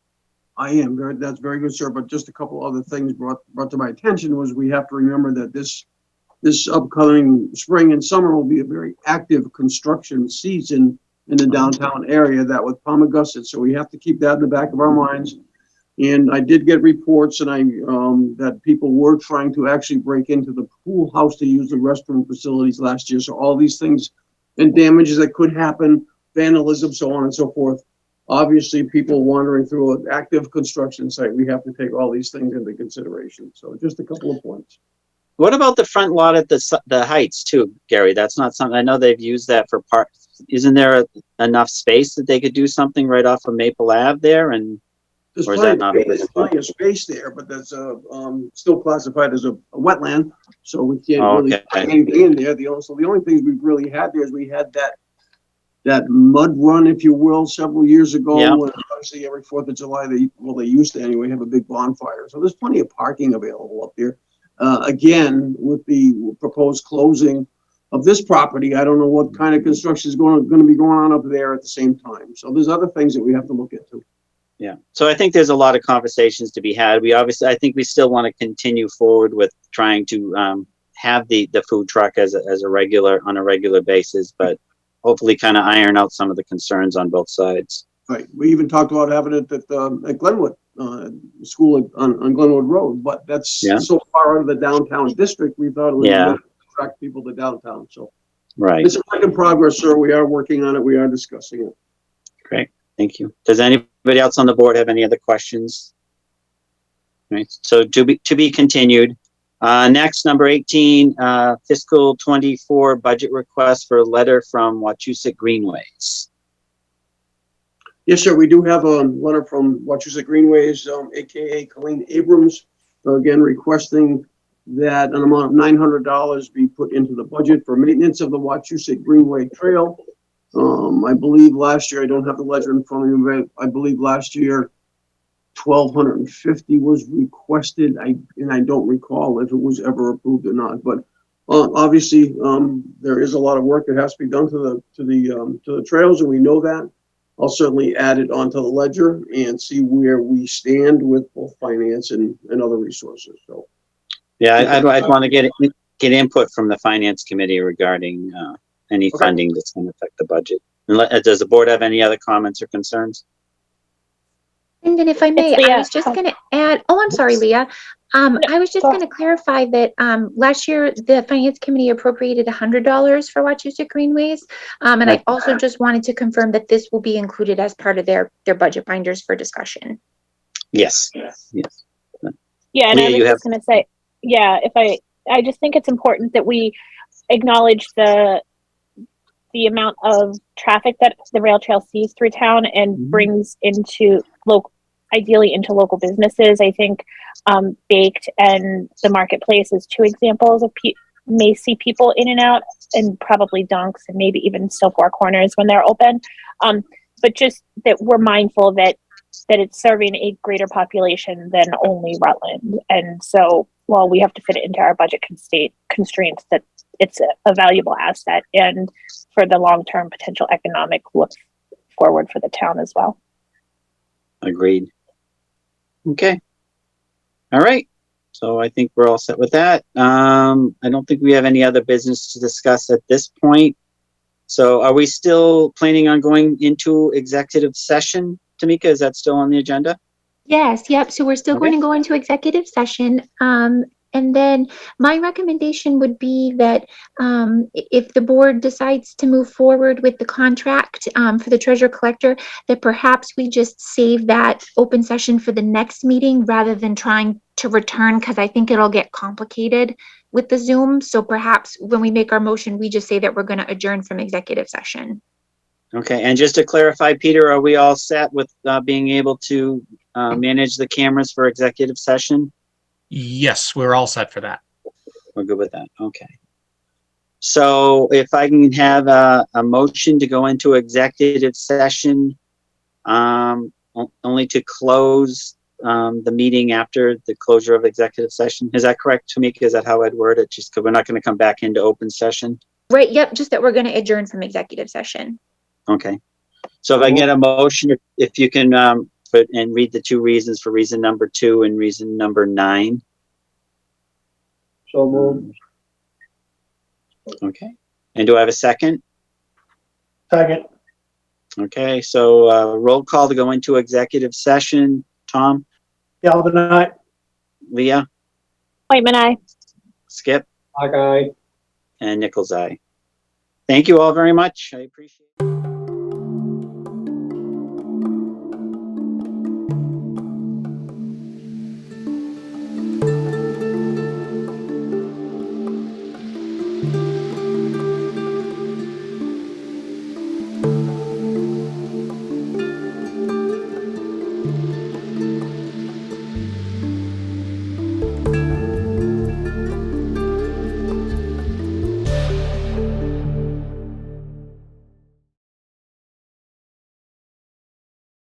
I am. That's very good, sir. But just a couple other things brought to my attention was we have to remember that this upcoming spring and summer will be a very active construction season in the downtown area, that with Palmagussit. So we have to keep that in the back of our minds. And I did get reports and that people were trying to actually break into the pool house to use the restroom facilities last year. So all these things and damages that could happen, vandalism, so on and so forth. Obviously, people wandering through an active construction site, we have to take all these things into consideration. So just a couple of points. What about the front lot at the Heights too, Gary? That's not something, I know they've used that for park. Isn't there enough space that they could do something right off of Maple Ave there? And There's or is that not plenty of space there, but that's still classified as a wetland, so we can't really put anything in there. The only things we've really had there is we had that mud run, if you will, several years ago. Yeah. When obviously every 4th of July, they used to anyway, have a big bonfire. So there's plenty of parking available up there. Again, with the proposed closing of this property, I don't know what kind of construction is going to be going on up there at the same time. So there's other things that we have to look into. Yeah. So I think there's a lot of conversations to be had. I think we still want to continue forward with trying to have the food truck as a regular basis, but hopefully kind of iron out some of the concerns on both sides. Right. We even talked about having it at Glenwood School on Glenwood Road, but that's so far out of the downtown district. We thought it would attract people to downtown. So right. It's a work in progress, sir. We are working on it. We are discussing it. Great. Thank you. Does anybody else on the board have any other questions? Right. So to be continued. Next, number 18, fiscal 24 budget request for a letter from Wachusett Greenways. Yes, sir. We do have a letter from Wachusett Greenways, aka Colleen Abrams, again requesting that an amount of $900 be put into the budget for maintenance of the Wachusett Greenway Trail. I believe last year, I don't have the ledger in front of me, but I believe last year $1,250 was requested. I don't recall if it was ever approved or not. But obviously, there is a lot of work that has to be done to the trails, and we know that. I'll certainly add it onto the ledger and see where we stand with both finance and other resources. So, yeah, I'd want to get input from the finance committee regarding any funding that's going to affect the budget. And does the board have any other comments or concerns? And then if I may, I was just going to add, I'm sorry, Leah. I was just going to clarify that last year the Finance Committee appropriated $100 for Wachusett Greenways. And I also just wanted to confirm that this will be included as part of their budget binders for discussion. Yes. Yeah, and Leah, I was just going to say, I just think it's important that we acknowledge the amount of traffic that the rail trail sees through town and brings into ideally into local businesses. I think Baked and the Marketplace is two examples of may see people in and out, and probably Dunks and maybe even still Four Corners when they're open. But just that we're mindful that it's serving a greater population than only Rutland. And so while we have to fit it into our budget constraints, that it's a valuable asset and for the long-term potential economic look forward for the town as well. Agreed. Okay. All right. So I think we're all set with that. I don't think we have any other business to discuss at this point. So are we still planning on going into executive session? Tamika, is that still on the agenda? Yes, yep. So we're still going to go into executive session. And then my recommendation would be that if the board decides to move forward with the contract for the treasurer collector, that perhaps we just save that open session for the next meeting rather than trying to return, because I think it'll get complicated with the Zoom. So perhaps when we make our motion, we just say that we're going to adjourn from executive session. Okay, and just to clarify, Peter, are we all set with being able to manage the cameras for executive session? Yes, we're all set for that. We're good with that. Okay. So if I can have a motion to go into executive session, only to close the meeting after the closure of executive session. Is that correct, Tamika? Is that how I'd word it? Just because we're not going to come back into open session? Right, yep, just that we're going to adjourn from executive session. Okay. So if I can get a motion, if you can put and read the two reasons for reason number 2 and reason number 9. So moved. Okay. And do I have a second? Second. Okay, so roll call to go into executive session. Tom? Galvin, aye. Leah? Whitman, aye. Skip? Aye. And Nichols, aye. Thank you all very much. I appreciate it.